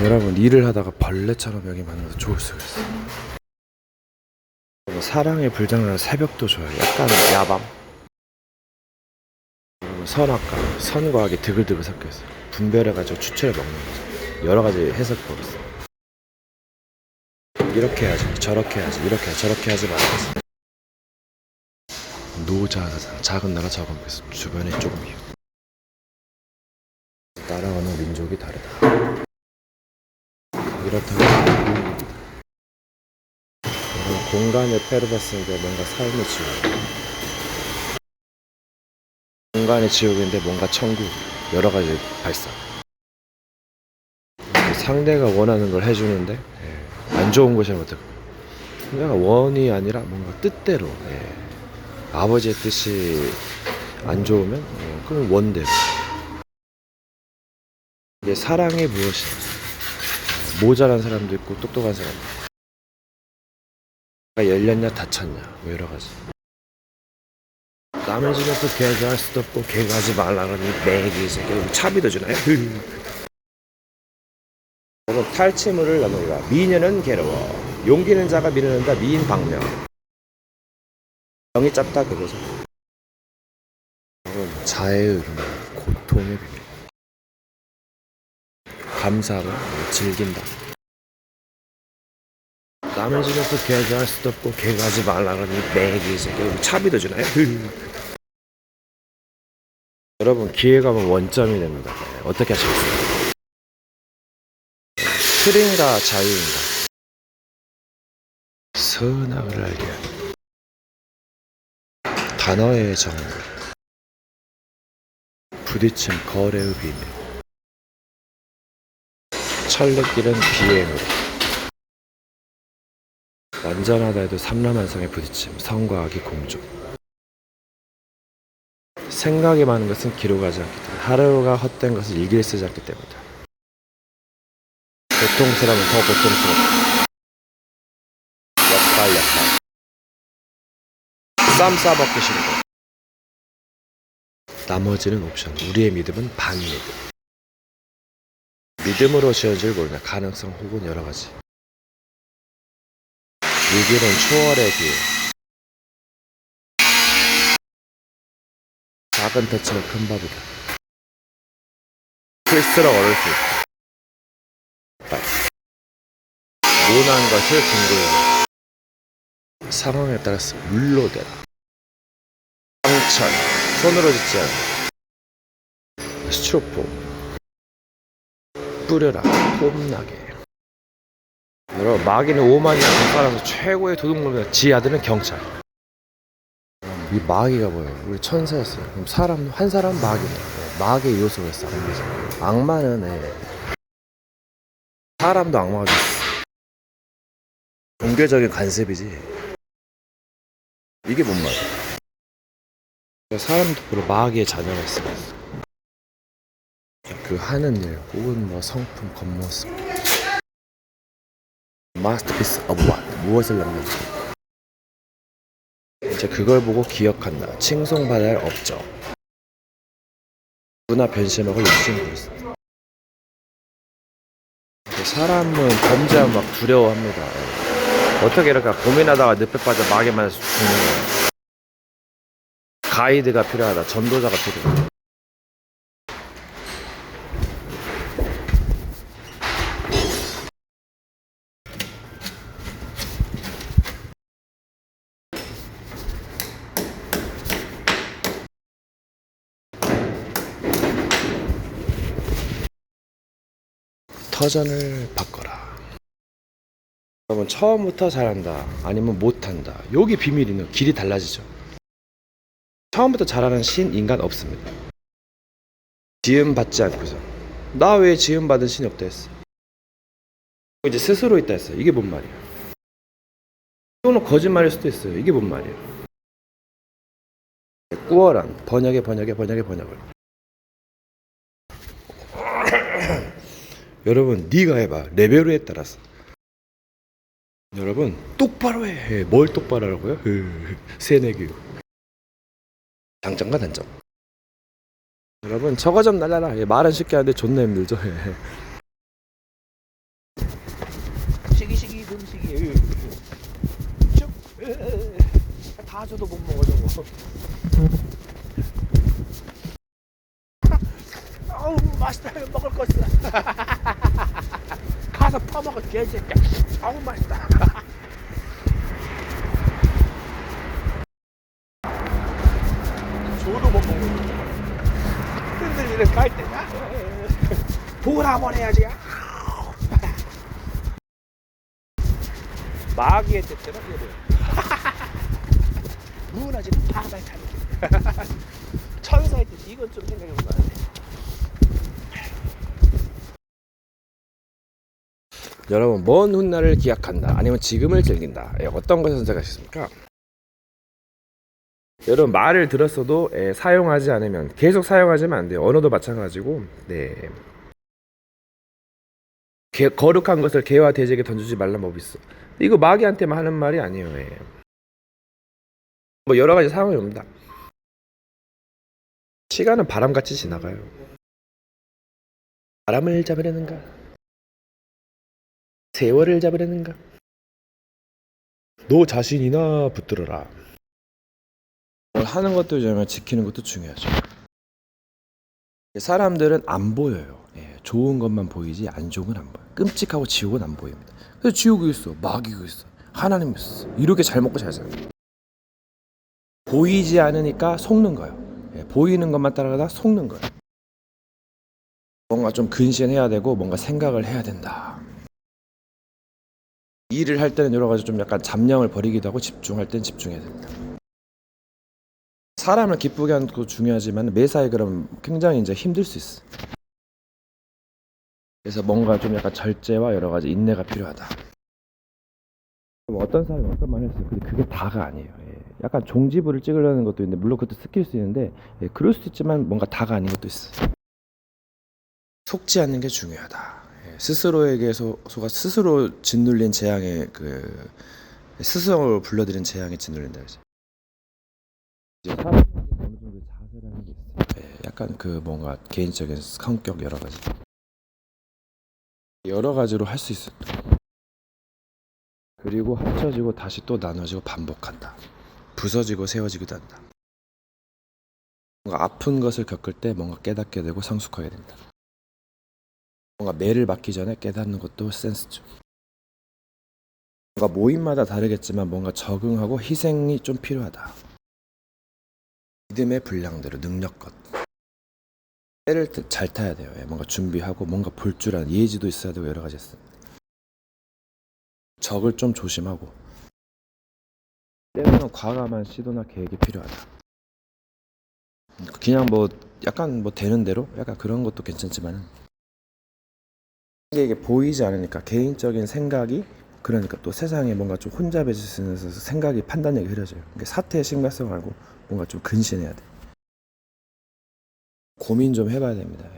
여러분, 일을 하다가 벌레처럼 여기 만나서 좋을 수가 있어요. 사랑의 불장난 새벽도 좋아요. 약간 야밤. 선악과, 선과 악이 드글드글 섞여있어요. 분별해가지고 추출해 먹는 거죠. 여러가지 해석법이 있어요. 이렇게 해야지, 저렇게 해야지, 이렇게 해야지, 저렇게 하지 말아야지. 노자하잖아. 작은 나라 적은 배 주변에 조금이요. 따라가는 민족이 다르다. 이렇다고 공간을 패러봤으니까 뭔가 삶의 지옥, 공간의 지옥인데 뭔가 천국, 여러가지 발상. 상대가 원하는 걸 해주는데 안 좋은 것이라면 어떡해. 상대가 원이 아니라 뭔가 뜻대로, 아버지의 뜻이 안 좋으면 그럼 원대로. 이게 사랑이 무엇이냐. 모자란 사람도 있고 똑똑한 사람도 있고, 열렸냐 닫혔냐, 뭐 여러가지. 남의 집에서 걔가 할 수도 없고 걔가 하지 말라 그러니 매기 새끼 차비도 주나요? 여러분, 탈취물을 나누라. 미녀는 괴로워, 용기는 자가 미루는다. 미인 방명. 병이 짧다 그거죠. 여러분, 자애의 의미, 고통의 비밀. 감사를 즐긴다. 남의 집에서 걔가 할 수도 없고 걔가 하지 말라 그러니 매기 새끼 차비도 주나요? 여러분, 기회가 오면 원점이 됩니다. 어떻게 하시겠어요? 틀인가 자유인가? 선악을 알게 하는 단어의 정물, 부딪힘 거래의 비밀, 철새길은 비행으로, 완전하다 해도 삼라만상의 부딪힘, 성과 악의 공존. 생각이 많은 것은 기록하지 않기 때문에, 하루가 헛된 것을 일기에 쓰지 않기 때문이다. 고통스러우면 더 고통스럽다. 역발 쌈 싸먹기 싫은 거. 나머지는 옵션. 우리의 믿음은 반미믿음. 믿음으로 지어질 모르냐. 가능성 혹은 여러가지. 위기는 초월의 기회. 작은 대처가 큰 밥이다. 클수록 어려울 수 있다. 모난 것을 궁금해. 상황에 따라서 물러대라. 상처, 손으로 짓지 않아. 스티로폼 뿌려라. 폼나게. 여러분, 마귀는 오만이나 돈가라서 최고의 도둑놈이다. 지 아들은 경찰. 이 마귀가 뭐예요? 우리 천사였어요. 그럼 사람, 한 사람 마귀다. 마귀의 요소가 있어. 악마는 사람도 악마가 있어. 종교적인 관습이지. 이게 뭔 말이야? 사람도 보러 마귀의 자녀가 있어. 그 하는 일 혹은 뭐 성품, 겉모습, 마스터피스 오브 왓, 무엇을 남겼지? 이제 그걸 보고 기억한다. 칭송받아야 할 업적. 누구나 변심하고 욕심이 있어. 사람은 범죄하면 막 두려워합니다. 어떻게 이렇게 고민하다가 늪에 빠져 마귀 만나서 죽는 거야. 가이드가 필요하다. 전도자가 필요하다. 터전을 바꿔라. 여러분, 처음부터 잘한다 아니면 못한다, 여기 비밀이 있는 길이 달라지죠. 처음부터 잘하는 신 인간 없습니다. 지음 받지 않고서 나 왜 지음 받은 신이 없다 했어. 이제 스스로 있다 했어. 이게 뭔 말이야? 또는 거짓말일 수도 있어요. 이게 뭔 말이야? 꾸어란 번역을 여러분, 네가 해봐. 레벨에 따라서. 여러분, 똑바로 해. 뭘 똑바로 하라고요? 세뇌교육. 장점과 단점. 여러분, 저거 좀 날라라. 말은 쉽게 하는데 존나 힘들죠. 가서도 못 먹어 저거. 아우 맛있다. 먹을 거 있어. 가서 퍼먹어 개새끼야. 아우 맛있다. 저도 못 먹는 거. 흔들리는 갈대야. 보라만 해야지. 마귀의 뜻대로 이래. 무너지는 바다에 타는 천사의 뜻. 이건 좀 생각해보면 안 돼. 여러분, 먼 훗날을 기약한다 아니면 지금을 즐긴다, 어떤 것을 선택하시겠습니까? 여러분, 말을 들었어도 사용하지 않으면, 계속 사용하시면 안 돼요. 언어도 마찬가지고. 네. 거룩한 것을 개와 돼지에게 던지지 말란 법이 있어. 이거 마귀한테만 하는 말이 아니에요. 뭐 여러 가지 상황이 옵니다. 시간은 바람같이 지나가요. 바람을 잡으려는가? 세월을 잡으려는가? 너 자신이나 붙들어라. 뭘 하는 것도 중요하면 지키는 것도 중요하죠. 사람들은 안 보여요. 좋은 것만 보이지 안 좋은 건 안 보여. 끔찍하고 지옥은 안 보입니다. 그래서 지옥이 있어, 마귀가 있어, 하나님이 있어. 이렇게 잘 먹고 잘 살아요. 보이지 않으니까 속는 거예요. 보이는 것만 따라가다 속는 거예요. 뭔가 좀 근신해야 되고 뭔가 생각을 해야 된다. 일을 할 때는 여러 가지 좀 약간 잡념을 버리기도 하고 집중할 땐 집중해야 된다. 사람을 기쁘게 하는 것도 중요하지만 매사에 그럼 굉장히 이제 힘들 수 있어. 그래서 뭔가 좀 약간 절제와 여러 가지 인내가 필요하다. 어떤 사람이 어떤 말을 했어요. 근데 그게 다가 아니에요. 약간 종지부를 찍으려는 것도 있는데, 물론 그것도 스킬 수 있는데, 그럴 수도 있지만 뭔가 다가 아닌 것도 있어. 속지 않는 게 중요하다. 스스로에게서가 스스로 짓눌린 재앙에 스스로 불러들인 재앙에 짓눌린다. 이제 사람이 어느 정도 자세라는 게 있어요. 약간 뭔가 개인적인 성격 여러 가지로 할 수 있어요. 그리고 합쳐지고 다시 또 나눠지고 반복한다. 부서지고 세워지기도 한다. 뭔가 아픈 것을 겪을 때 뭔가 깨닫게 되고 성숙하게 된다. 뭔가 매를 맞기 전에 깨닫는 것도 센스죠. 뭔가 모임마다 다르겠지만 뭔가 적응하고 희생이 좀 필요하다. 믿음의 분량대로 능력껏 때를 잘 타야 돼요. 뭔가 준비하고 뭔가 볼 줄 아는 예지도 있어야 되고 여러 가지 있어요. 적을 좀 조심하고 때로는 과감한 시도나 계획이 필요하다. 그냥 약간 되는 대로 약간 그런 것도 괜찮지만은, 이게 보이지 않으니까 개인적인 생각이, 그러니까 또 세상에 뭔가 좀 혼잡해지면서 생각이 판단력이 흐려져요. 사태의 심각성을 알고 뭔가 좀 근신해야 돼. 고민 좀 해봐야 됩니다.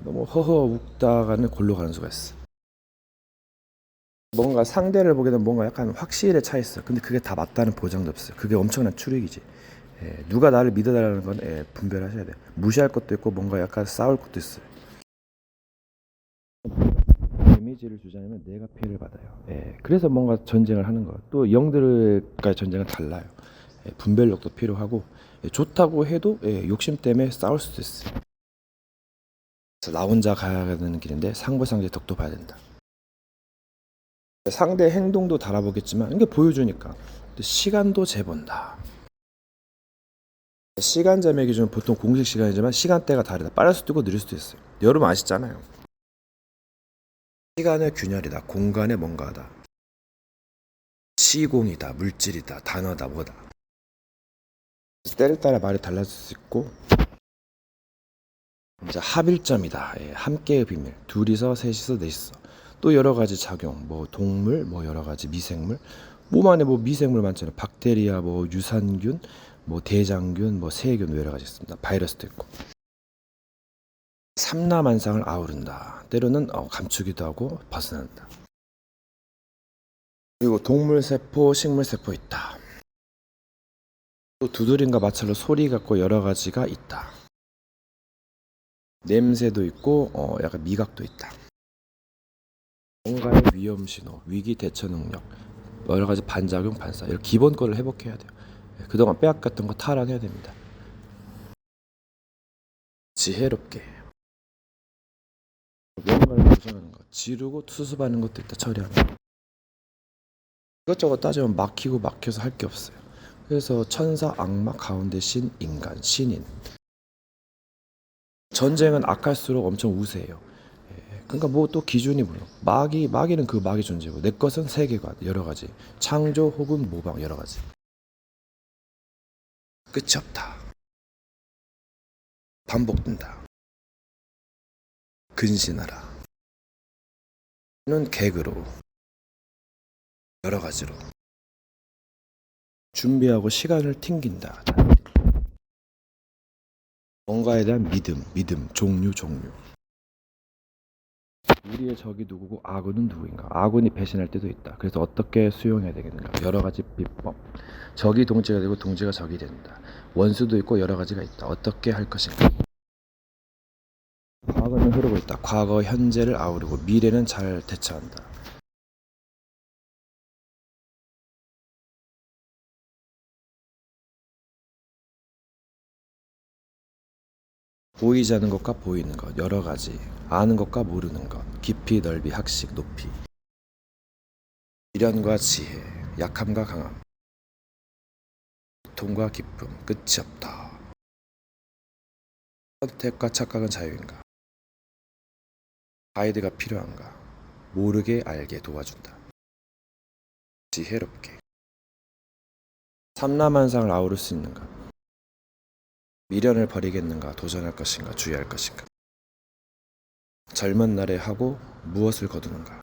너무 허허 웃다가는 골로 가는 수가 있어. 뭔가 상대를 보게 되면 뭔가 약간 확실에 차 있어. 근데 그게 다 맞다는 보장도 없어요. 그게 엄청난 추리이지. 누가 나를 믿어달라는 건 분별하셔야 돼요. 무시할 것도 있고 뭔가 약간 싸울 것도 있어요. 데미지를 주지 않으면 내가 피해를 받아요. 그래서 뭔가 전쟁을 하는 거예요. 또 영들과의 전쟁은 달라요. 분별력도 필요하고, 좋다고 해도 욕심 때문에 싸울 수도 있어요. 그래서 나 혼자 가야 되는 길인데 상부상제 덕도 봐야 된다. 상대 행동도 달아보겠지만 이게 보여주니까 시간도 재본다. 시간 재매 기준은 보통 공식 시간이지만 시간대가 다르다. 빠를 수도 있고 느릴 수도 있어요. 여러분 아시잖아요. 시간의 균열이다. 공간의 뭔가다. 시공이다. 물질이다. 단어다. 뭐다. 때를 따라 말이 달라질 수 있고, 이제 합일점이다. 함께의 비밀. 둘이서, 셋이서, 넷이서. 또 여러 가지 작용, 동물, 여러 가지 미생물, 몸 안에 미생물 많잖아요. 박테리아, 유산균, 대장균, 세균 여러 가지 있습니다. 바이러스도 있고. 삼라만상을 아우른다. 때로는 감추기도 하고 벗어난다. 그리고 동물 세포, 식물 세포 있다. 또 두드림과 마찰로 소리 같고 여러 가지가 있다. 냄새도 있고 약간 미각도 있다. 뭔가의 위험 신호, 위기 대처 능력, 여러 가지 반작용, 반사, 이런 기본 거를 회복해야 돼요. 그동안 빼앗겼던 거 탈환해야 됩니다. 지혜롭게 뭔가를 도전하는 것, 지르고 수습하는 것도 있다. 처리하는 것. 이것저것 따지면 막히고 막혀서 할 게 없어요. 그래서 천사, 악마, 가운데 신, 인간, 신인. 전쟁은 악할수록 엄청 우세해요. 그러니까 뭐 또 기준이 뭐요? 마귀는 그 마귀 존재고, 내 것은 세계관 여러 가지, 창조 혹은 모방 여러 가지. 끝이 없다. 반복된다. 근신하라. 는 계획으로 여러 가지로 준비하고 시간을 튕긴다. 뭔가에 대한 믿음, 종류. 우리의 적이 누구고 아군은 누구인가? 아군이 배신할 때도 있다. 그래서 어떻게 수용해야 되겠는가? 여러 가지 비법. 적이 동지가 되고 동지가 적이 된다. 원수도 있고 여러 가지가 있다. 어떻게 할 것인가? 과거는 흐르고 있다. 과거, 현재를 아우르고 미래는 잘 대처한다. 보이지 않는 것과 보이는 것, 여러 가지. 아는 것과 모르는 것, 깊이, 넓이, 학식, 높이. 미련과 지혜, 약함과 강함. 고통과 기쁨, 끝이 없다. 선택과 착각은 자유인가? 가이드가 필요한가? 모르게 알게 도와준다. 지혜롭게. 삼라만상을 아우를 수 있는가? 미련을 버리겠는가? 도전할 것인가? 주의할 것인가? 젊은 날에 하고 무엇을 거두는가?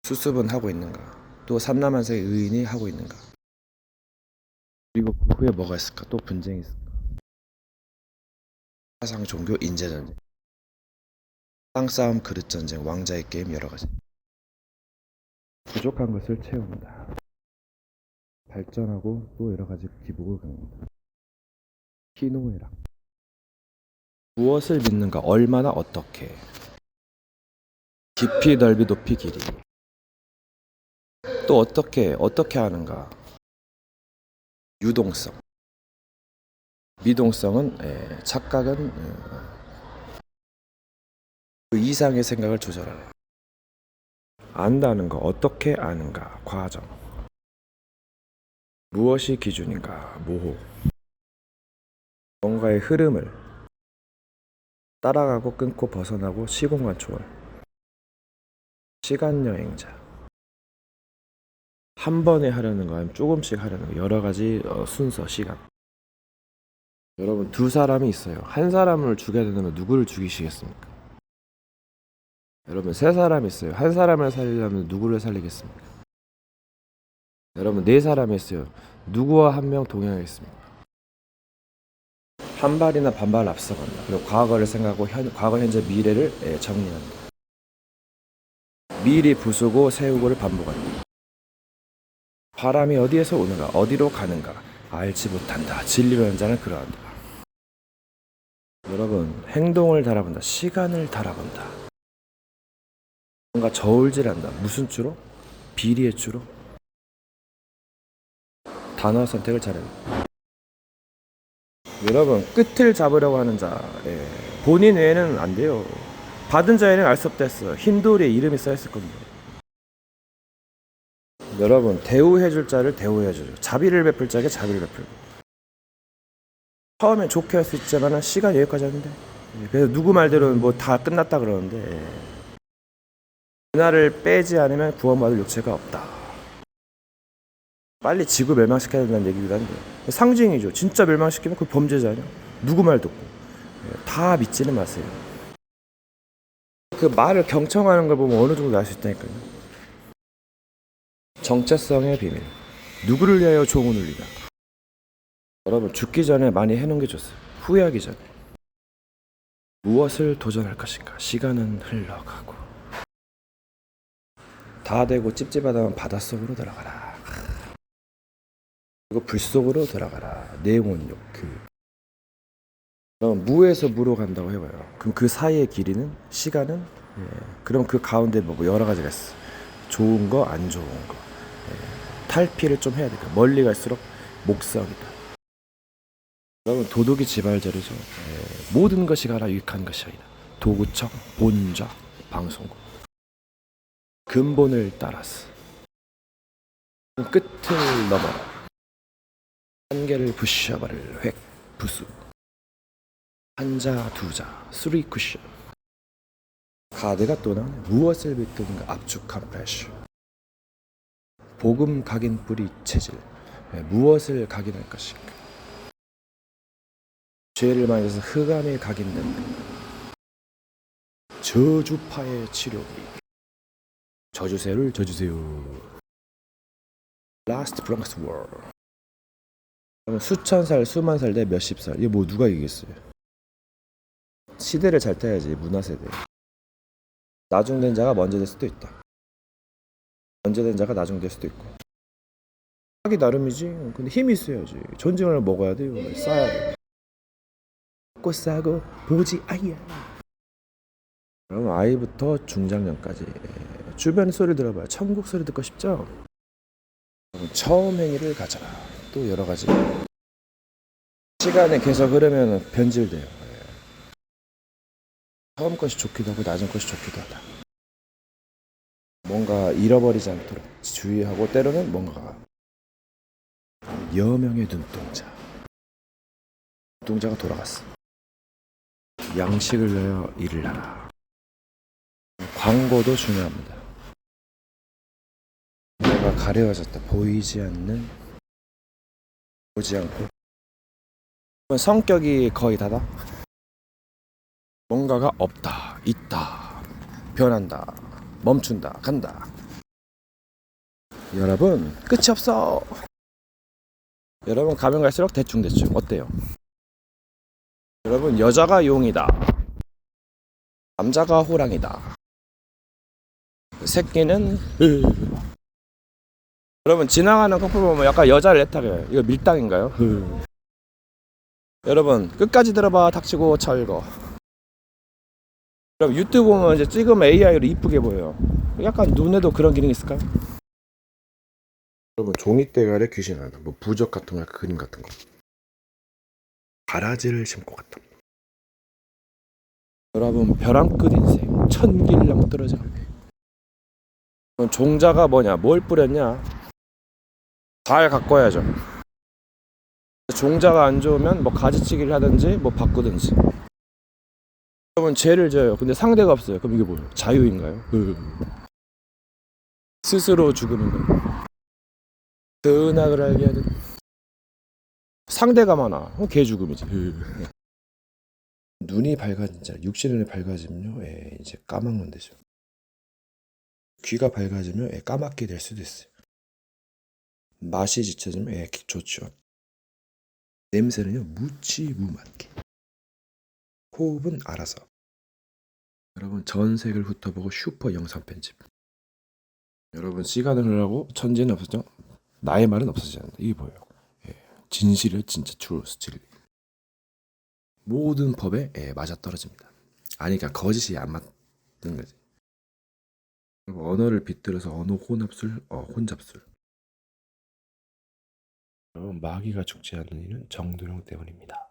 수습은 하고 있는가? 또 삼라만상의 의인이 하고 있는가? 그리고 그 후에 뭐가 있을까? 또 분쟁이 있을까? 사상, 종교, 인재전쟁, 땅싸움, 그릇전쟁, 왕자의 게임 여러 가지. 부족한 것을 채운다. 발전하고 또 여러 가지 기복을 갖는다. 희노애락. 무엇을 믿는가? 얼마나 어떻게? 깊이, 넓이, 높이, 길이. 또 어떻게 하는가? 유동성. 미동성은 착각은 그 이상의 생각을 조절하라. 안다는 거, 어떻게 아는가? 과정. 무엇이 기준인가? 모호. 뭔가의 흐름을 따라가고 끊고 벗어나고 시공간 초월. 시간 여행자. 한 번에 하려는 거 아니면 조금씩 하려는 거, 여러 가지 순서, 시간. 여러분, 두 사람이 있어요. 한 사람을 죽여야 된다면 누구를 죽이시겠습니까? 여러분, 세 사람이 있어요. 한 사람을 살리려면 누구를 살리겠습니까? 여러분, 네 사람이 있어요. 누구와 한 명 동행하겠습니까? 한 발이나 반발 앞서간다. 그리고 과거를 생각하고 과거, 현재, 미래를 정리한다. 미리 부수고 세우고를 반복한다. 바람이 어디에서 오는가? 어디로 가는가? 알지 못한다. 진리라는 자는 그러한다. 여러분, 행동을 달아본다. 시간을 달아본다. 뭔가 저울질한다. 무슨 주로? 비리의 주로? 단어 선택을 잘해요. 여러분, 끝을 잡으려고 하는 자, 본인 외에는 안 돼요. 받은 자에는 알 수 없다 했어. 흰 돌에 이름이 쌓였을 겁니다. 여러분, 대우해줄 자를 대우해주죠. 자비를 베풀 자에게 자비를 베풀고. 처음엔 좋게 할 수 있지만 시간이 여기까지 하는데, 그래서 누구 말대로는 뭐 다 끝났다 그러는데, 그날을 빼지 않으면 구원받을 육체가 없다. 빨리 지구 멸망시켜야 된다는 얘기기도 한데, 상징이죠. 진짜 멸망시키면 그 범죄자냐? 누구 말 듣고. 다 믿지는 마세요. 그 말을 경청하는 걸 보면 어느 정도 알 수 있다니까요. 정체성의 비밀. 누구를 위하여 종을 울리다. 여러분, 죽기 전에 많이 해놓은 게 좋습니다. 후회하기 전에. 무엇을 도전할 것인가? 시간은 흘러가고. 다 되고 찝찝하다면 바닷속으로 들어가라. 그리고 불 속으로 들어가라. 내용은 그럼 무에서 무로 간다고 해봐요. 그럼 그 사이의 길이는, 시간은, 그럼 그 가운데 뭐 여러 가지가 있어. 좋은 거, 안 좋은 거. 탈피를 좀 해야 될까? 멀리 갈수록 목성이다. 여러분 도덕이 지발자리죠. 모든 것이 가라 유익한 것이 아니다. 도구청, 본좌, 방송국. 근본을 따라서 끝을 넘어라. 한계를 부셔버릴 획, 부수. 한자, 두자, 쓰리 쿠션. 카드가 또 나오네. 무엇을 빗든가 압축한 프레쉬. 복음 각인 뿌리 체질. 무엇을 각인할 것인가. 죄를 많이 해서 흑암에 각인된다. 저주파의 치료비. 저주세를 져주세요. 라스트 브랑스 워. 수천 살, 수만 살 대 몇십 살. 이게 뭐 누가 이기겠어요? 시대를 잘 타야지. 문화세대. 나중된 자가 먼저 될 수도 있다. 먼저 된 자가 나중될 수도 있고. 하기 나름이지. 근데 힘이 있어야지. 전쟁을 먹어야 돼요. 쌓아야 돼. 먹고 싸고 보지 아야. 그럼 아이부터 중장년까지 주변 소리 들어봐요. 천국 소리 듣고 싶죠? 처음 행위를 가져라. 또 여러 가지 시간이 계속 흐르면 변질돼요. 처음 것이 좋기도 하고 낮은 것이 좋기도 하다. 뭔가 잃어버리지 않도록 주의하고 때로는 뭔가 여명의 눈동자. 눈동자가 돌아갔어. 양식을 내어 일을 하라. 광고도 중요합니다. 뭔가 가려워졌다. 보이지 않는, 보지 않고. 성격이 거의 다다. 뭔가가 없다, 있다, 변한다, 멈춘다, 간다. 여러분 끝이 없어. 여러분 가면 갈수록 대충 어때요? 여러분 여자가 용이다, 남자가 호랑이다, 새끼는 여러분 지나가는 커플 보면 약간 여자를 애타게. 이거 밀당인가요? 여러분 끝까지 들어봐. 닥치고 철거. 그럼 유튜브 보면 이제 찍으면 AI로 이쁘게 보여요. 약간 눈에도 그런 기능이 있을까요? 여러분 종이대가리 귀신 하나, 뭐 부적 같은 거, 그림 같은 거. 가라지를 심고 갔다. 여러분 벼랑 끝 인생 천길랑 떨어져. 종자가 뭐냐, 뭘 뿌렸냐, 잘 가꿔야죠. 종자가 안 좋으면 뭐 가지치기를 하든지 뭐 바꾸든지. 여러분 죄를 져요. 근데 상대가 없어요. 그럼 이게 뭐예요? 자유인가요? 스스로 죽음인 거예요. 선악을 알게 하든. 상대가 많아. 개 죽음이지. 눈이 밝아진 자, 육신의 눈이 밝아지면요, 이제 까먹는 되죠. 귀가 밝아지면 까맣게 될 수도 있어요. 맛이 지쳐지면 좋죠. 냄새는요 무치무맞게. 호흡은 알아서. 여러분 전색을 훑어보고 슈퍼 영상 편집. 여러분 시간을 흐르고 천재는 없어져, 나의 말은 없어지지 않는다. 이게 뭐예요? 진실을 진짜 트루스 진리. 모든 법에 맞아떨어집니다. 아니 그러니까 거짓이 안 맞는 거지. 언어를 빗들어서 언어 혼합술, 혼잡술. 여러분 마귀가 죽지 않는 이유는 정도령 때문입니다.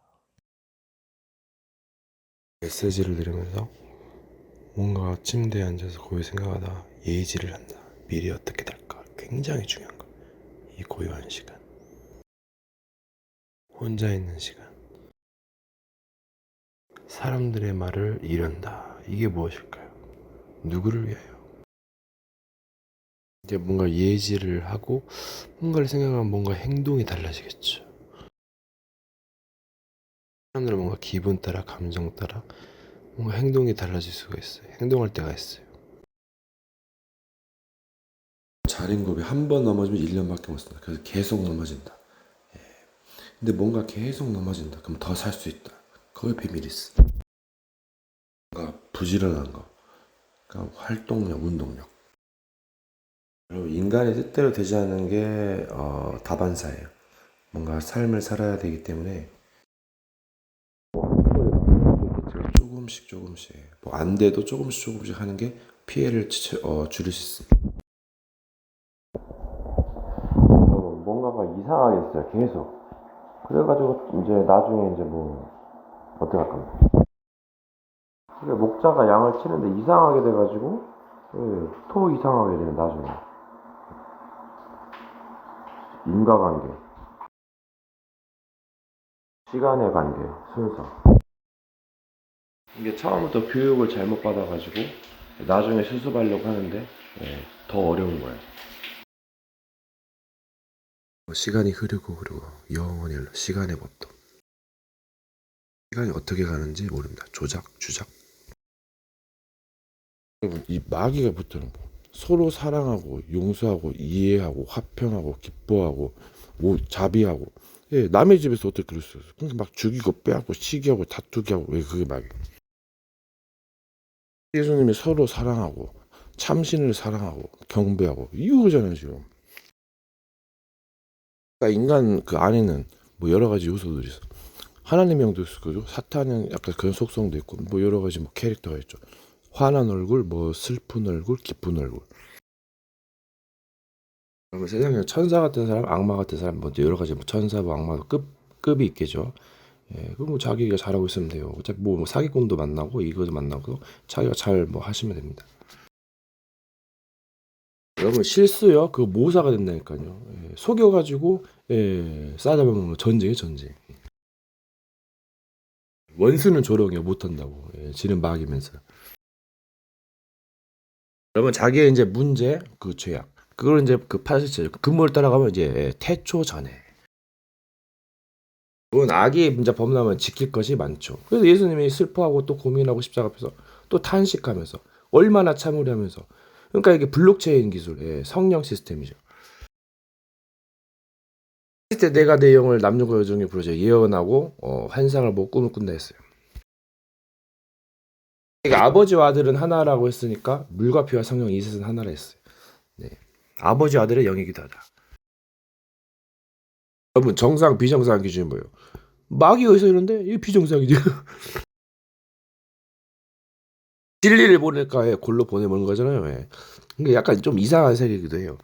메시지를 들으면서 뭔가 침대에 앉아서 고요 생각하다 예지를 한다. 미래 어떻게 될까? 굉장히 중요한 거. 이 고요한 시간, 혼자 있는 시간, 사람들의 말을 이른다. 이게 무엇일까요? 누구를 위하여? 이제 뭔가 예지를 하고 뭔가를 생각하면 뭔가 행동이 달라지겠죠. 사람들은 뭔가 기분 따라, 감정 따라 뭔가 행동이 달라질 수가 있어요. 행동할 때가 있어요. 자린고비 한 번 넘어지면 1년밖에 못 쓴다. 그래서 계속 넘어진다. 근데 뭔가 계속 넘어진다. 그럼 더 살 수 있다. 거기에 비밀이 있어. 뭔가 부지런한 거. 그러니까 활동력, 운동력. 여러분 인간이 뜻대로 되지 않는 게 다반사예요. 뭔가 삶을 살아야 되기 때문에 조금씩 뭐 안 돼도 조금씩 하는 게 피해를 줄일 수 있습니다. 뭔가가 이상하게 있어요, 계속. 그래가지고 이제 나중에 이제 뭐 어떻게 할 겁니다. 이게 목자가 양을 치는데 이상하게 돼가지고 토 이상하게 돼요, 나중에. 인과관계, 시간의 관계, 순서. 이게 처음부터 교육을 잘못 받아가지고 나중에 수습하려고 하는데 더 어려운 거예요. 시간이 흐르고 영원히 흘러. 시간의 법도. 시간이 어떻게 가는지 모릅니다. 조작, 주작. 여러분, 이 마귀가 붙들은 거. 서로 사랑하고 용서하고 이해하고 화평하고 기뻐하고 자비하고. 남의 집에서 어떻게 그럴 수 있어? 그러니까 막 죽이고 빼앗고 시기하고 다투게 하고. 왜 그게 마귀? 예수님이 서로 사랑하고 참신을 사랑하고 경배하고 이거잖아요 지금. 그러니까 인간 그 안에는 뭐 여러 가지 요소들이 있어. 하나님의 영도 있을 거죠. 사탄은 약간 그런 속성도 있고 뭐 여러 가지 뭐 캐릭터가 있죠. 화난 얼굴, 뭐 슬픈 얼굴, 기쁜 얼굴. 그러면 세상에 천사 같은 사람, 악마 같은 사람, 뭐 여러 가지 뭐 천사, 뭐 악마도 급이 있겠죠. 그럼 뭐 자기가 잘하고 있으면 돼요. 어차피 뭐 사기꾼도 만나고 이거도 만나고 자기가 잘 뭐 하시면 됩니다. 여러분 실수요. 그 모사가 된다니까요. 속여가지고 싸잡아먹는 전쟁이 전쟁. 원수는 조롱이요 못한다고. 지는 막이면서. 그러면 자기의 이제 문제 그 죄악 그걸 이제 그 파스체 근본을 따라가면 이제 태초 전에. 그건 악이 이제 범람하면 지킬 것이 많죠. 그래서 예수님이 슬퍼하고 또 고민하고 십자가 앞에서 또 탄식하면서 얼마나 참으려면서. 그러니까 이게 블록체인 기술, 성령 시스템이죠. 때 내가 내 영을 남녀과 여종에 부르자 예언하고 환상을 보고 꿈을 꾼다 했어요. 그러니까 아버지와 아들은 하나라고 했으니까 물과 피와 성령 이 셋은 하나라 했어요. 네. 아버지 아들의 영이기도 하다. 여러분 정상 비정상 기준이 뭐예요? 마귀 어디서 이런데 이 비정상이지. 진리를 보낼까 골로 보내보는 거잖아요. 그러니까 약간 좀 이상한 세계이기도 해요.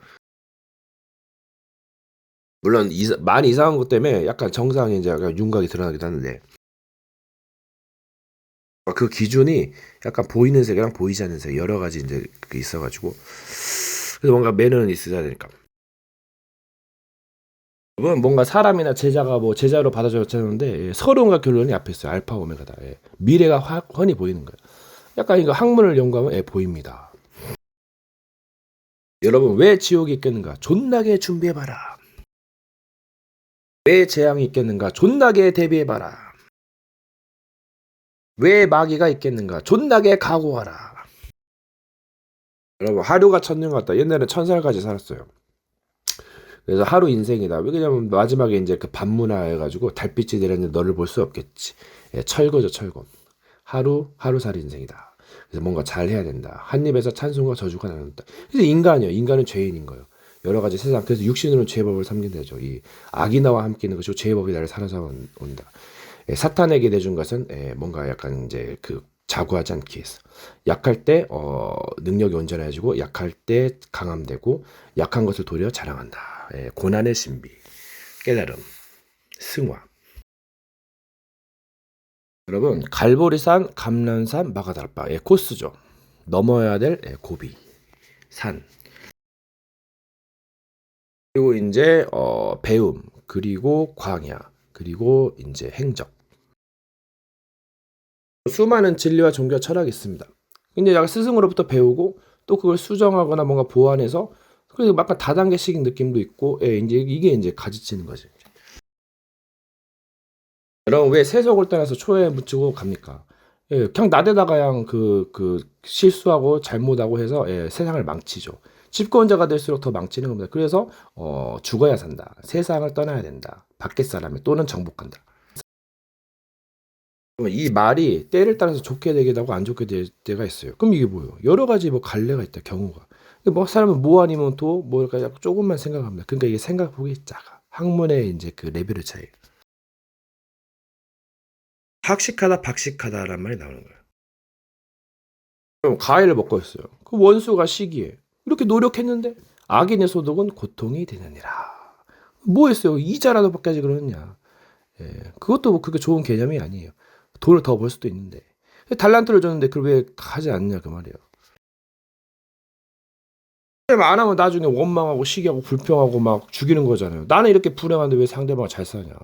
물론 많이 이상한 것 때문에 약간 정상이 이제 약간 윤곽이 드러나기도 하는데 그 기준이 약간 보이는 세계랑 보이지 않는 세계 여러 가지 이제 그게 있어가지고 그래서 뭔가 매너는 있어야 되니까. 그건 뭔가 사람이나 제자가 뭐 제자로 받아줬는데 서론과 결론이 앞에 있어요. 알파 오메가다. 미래가 훤히 보이는 거예요. 약간 이거 학문을 연구하면 보입니다. 여러분 왜 지옥이 있겠는가? 존나게 준비해봐라. 왜 재앙이 있겠는가? 존나게 대비해봐라. 왜 마귀가 있겠는가? 존나게 각오하라. 여러분 하루가 천년 같다. 옛날에 1000살까지 살았어요. 그래서 하루 인생이다. 왜냐면 마지막에 이제 그 반문화 해가지고 달빛이 내렸는데 너를 볼 수 없겠지. 철거죠 철거. 하루살이 인생이다. 그래서 뭔가 잘 해야 된다. 한 입에서 찬송과 저주가 나는다. 그래서 인간이요. 인간은 죄인인 거예요. 여러 가지 세상 그래서 육신으로는 죄의 법을 삼긴다죠. 이 악이 나와 함께 있는 것이고 죄의 법이 나를 사로잡아 온다. 사탄에게 내준 것은 뭔가 약간 이제 그 자구하지 않기 위해서 약할 때 능력이 온전해지고 약할 때 강함되고 약한 것을 도리어 자랑한다. 고난의 신비, 깨달음, 승화. 여러분 갈보리산, 감람산, 마가다락방 코스죠. 넘어야 될 고비, 산. 그리고 이제 배움, 그리고 광야, 그리고 이제 행적. 수많은 진리와 종교 철학이 있습니다. 근데 약간 스승으로부터 배우고 또 그걸 수정하거나 뭔가 보완해서 그래서 약간 다단계식 느낌도 있고 이제 이게 이제 가지치는 거지. 여러분 왜 세속을 떠나서 초에 묻히고 갑니까? 그냥 나대다가 그냥 그 실수하고 잘못하고 해서 세상을 망치죠. 집권자가 될수록 더 망치는 겁니다. 그래서 죽어야 산다. 세상을 떠나야 된다. 밖의 사람이 또는 정복한다. 이 말이 때를 따라서 좋게 되기도 하고 안 좋게 될 때가 있어요. 그럼 이게 뭐예요? 여러 가지 뭐 갈래가 있다, 경우가. 뭐 사람은 뭐 아니면 또 뭐랄까 조금만 생각합니다. 그러니까 이게 생각폭이 작아. 학문의 이제 그 레벨의 차이. 학식하다, 박식하다란 말이 나오는 거예요. 그럼 과일을 먹고 있어요. 그 원수가 시기에 이렇게 노력했는데 악인의 소득은 고통이 되느니라. 뭐 했어요? 이자라도 받까지 그러느냐. 예, 그것도 뭐 그렇게 좋은 개념이 아니에요. 돈을 더 벌 수도 있는데. 달란트를 줬는데 그걸 왜 하지 않냐 그 말이에요. 안 하면 나중에 원망하고 시기하고 불평하고 막 죽이는 거잖아요. 나는 이렇게 불행한데 왜 상대방은 잘 사냐.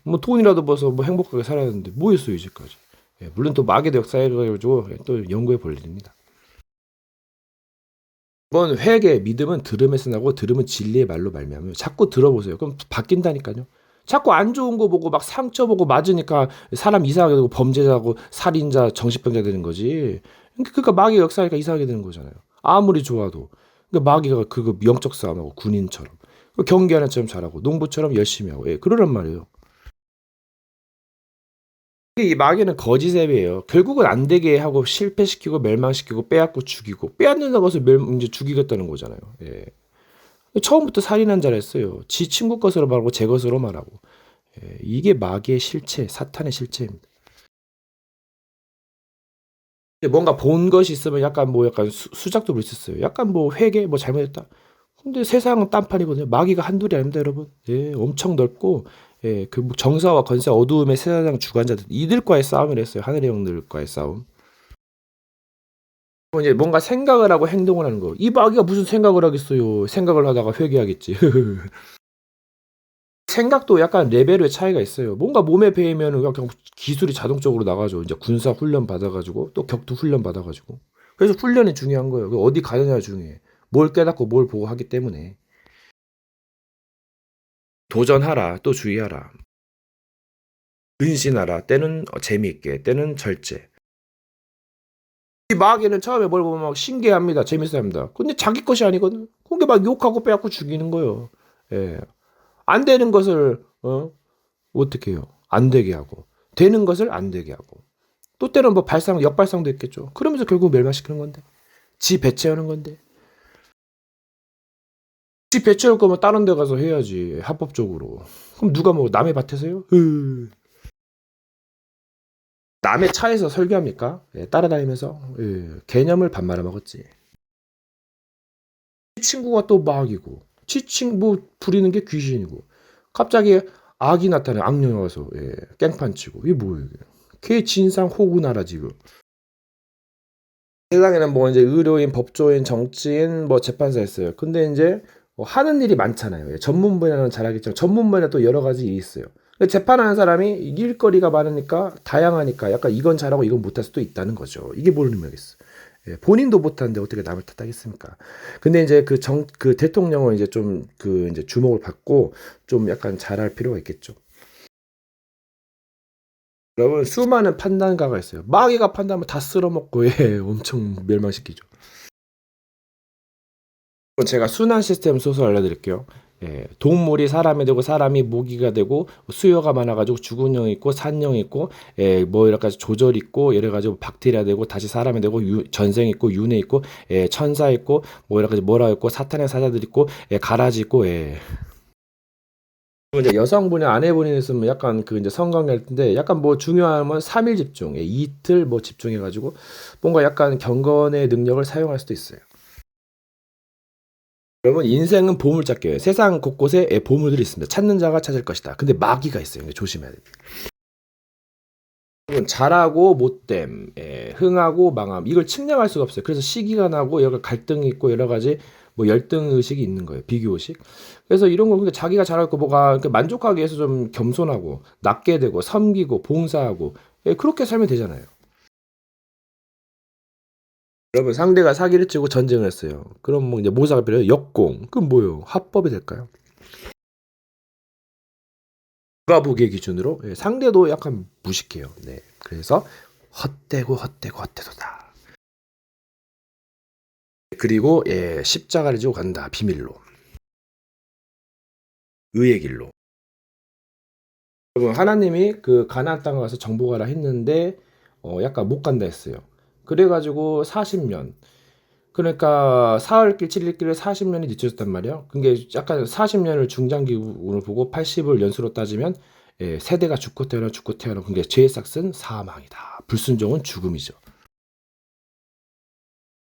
뭐 돈이라도 벌어서 뭐 행복하게 살아야 되는데 뭐 했어요 이제까지. 예, 물론 또 마계도 역사해가지고 또 연구해 볼 일입니다. 이번 회개 믿음은 들음에서 나고 들음은 진리의 말로 말미암아요. 자꾸 들어보세요. 그럼 바뀐다니까요. 자꾸 안 좋은 거 보고 막 상처 보고 맞으니까 사람 이상하게 되고 범죄자고 살인자 정신병자 되는 거지. 그러니까 마귀 역사니까 이상하게 되는 거잖아요. 아무리 좋아도. 그러니까 마귀가 그거 영적 싸움하고 군인처럼 경기하는 처럼 잘하고 농부처럼 열심히 하고 예, 그러란 말이에요. 이 마귀는 거짓 앱이에요. 결국은 안 되게 하고 실패시키고 멸망시키고 빼앗고 죽이고 빼앗는다고 해서 이제 죽이겠다는 거잖아요. 예. 처음부터 살인한 자를 했어요. 지 친구 것으로 말하고 제 것으로 말하고. 예. 이게 마귀의 실체, 사탄의 실체입니다. 뭔가 본 것이 있으면 약간 뭐 약간 수작도 부릴 수 있어요. 약간 뭐 회개 뭐 잘못했다. 근데 세상은 딴판이거든요. 마귀가 한둘이 아닙니다, 여러분. 예, 엄청 넓고 예, 그 정사와 건세 어두움의 세상 주관자들 이들과의 싸움을 했어요. 하늘의 영들과의 싸움. 이제 뭔가 생각을 하고 행동을 하는 거. 이 마귀가 무슨 생각을 하겠어요. 생각을 하다가 회개하겠지. 생각도 약간 레벨의 차이가 있어요. 뭔가 몸에 배이면 그냥 기술이 자동적으로 나가죠. 이제 군사 훈련 받아가지고 또 격투 훈련 받아가지고. 그래서 훈련이 중요한 거예요. 어디 가느냐 중요해. 뭘 깨닫고 뭘 보고 하기 때문에. 도전하라. 또 주의하라. 근신하라. 때는 재미있게. 때는 절제. 이 마귀는 처음에 뭘 보면 막 신기합니다. 재밌어 합니다. 근데 자기 것이 아니거든. 그게 막 욕하고 빼앗고 죽이는 거예요. 예. 안 되는 것을, 어떻게 해요? 안 되게 하고. 되는 것을 안 되게 하고. 또 때로는 뭐 역발상도 있겠죠. 그러면서 결국 멸망시키는 건데. 지 배째하는 건데. 지 배째할 거면 다른 데 가서 해야지. 합법적으로. 그럼 누가 뭐 남의 밭에서요? 남의 차에서 설교합니까? 예, 따라다니면서 예, 개념을 밥 말아먹었지. 친구가 또 마귀고, 지 친구 부리는 게 귀신이고, 갑자기 악이 나타나 악령이 와서 예, 깽판 치고 이게 뭐예요? 이게? 걔 진상 호구나라 지금. 세상에는 뭐 이제 의료인, 법조인, 정치인, 뭐 재판사 있어요. 근데 이제 뭐 하는 일이 많잖아요. 예, 전문 분야는 잘하겠지만 전문 분야 또 여러 가지 일이 있어요. 근데 재판하는 사람이 일거리가 많으니까 다양하니까 약간 이건 잘하고 이건 못할 수도 있다는 거죠. 이게 뭘 의미하겠어? 예, 본인도 못하는데 어떻게 남을 탓하겠습니까? 근데 이제 그 대통령은 이제 좀 그 이제 주목을 받고 좀 약간 잘할 필요가 있겠죠. 여러분 수많은 판단가가 있어요. 마귀가 판단하면 다 쓸어먹고 예, 엄청 멸망시키죠. 제가 순환 시스템 소설 알려드릴게요. 예, 동물이 사람이 되고 사람이 모기가 되고 수요가 많아가지고 죽은 영 있고 산 영 있고 예, 뭐 여러 가지 조절 있고 여러 가지 박테리아 되고 다시 사람이 되고 전생 있고 윤회 있고 예, 천사 있고 뭐 여러 가지 뭐라 있고 사탄의 사자들 있고 예, 가라지 있고 예. 이제 여성분이 아내분이 있으면 약간 그 이제 성관계할 텐데 약간 뭐 중요하면 3일 집중, 예, 이틀 뭐 집중해가지고 뭔가 약간 경건의 능력을 사용할 수도 있어요. 여러분 인생은 보물찾기예요. 세상 곳곳에 보물들이 있습니다. 찾는 자가 찾을 것이다. 근데 마귀가 있어요. 조심해야 돼요. 여러분 잘하고 못됨, 흥하고 망함 이걸 측량할 수가 없어요. 그래서 시기가 나고 여러 갈등이 있고 여러 가지 뭐 열등 의식이 있는 거예요. 비교 의식. 그래서 이런 거 근데 자기가 잘하고 뭐가 만족하기 위해서 좀 겸손하고 낮게 되고 섬기고 봉사하고 그렇게 살면 되잖아요. 여러분 상대가 사기를 치고 전쟁을 했어요. 그럼 뭐 이제 모사가 필요해요. 역공. 그럼 뭐예요? 합법이 될까요? 누가 보기의 기준으로 상대도 약간 무식해요. 네. 그래서 헛되고 그리고 십자가를 지고 간다. 비밀로. 의의 길로. 여러분 하나님이 그 가나안 땅 가서 정복하라 했는데 약간 못 간다 했어요. 그래가지고 40년. 그러니까 사흘길 7일길에 40년이 늦춰졌단 말이에요. 그게 약간 40년을 중장기로 보고 80을 연수로 따지면 세대가 죽고 태어나 그게 죄의 삭은 사망이다. 불순종은 죽음이죠.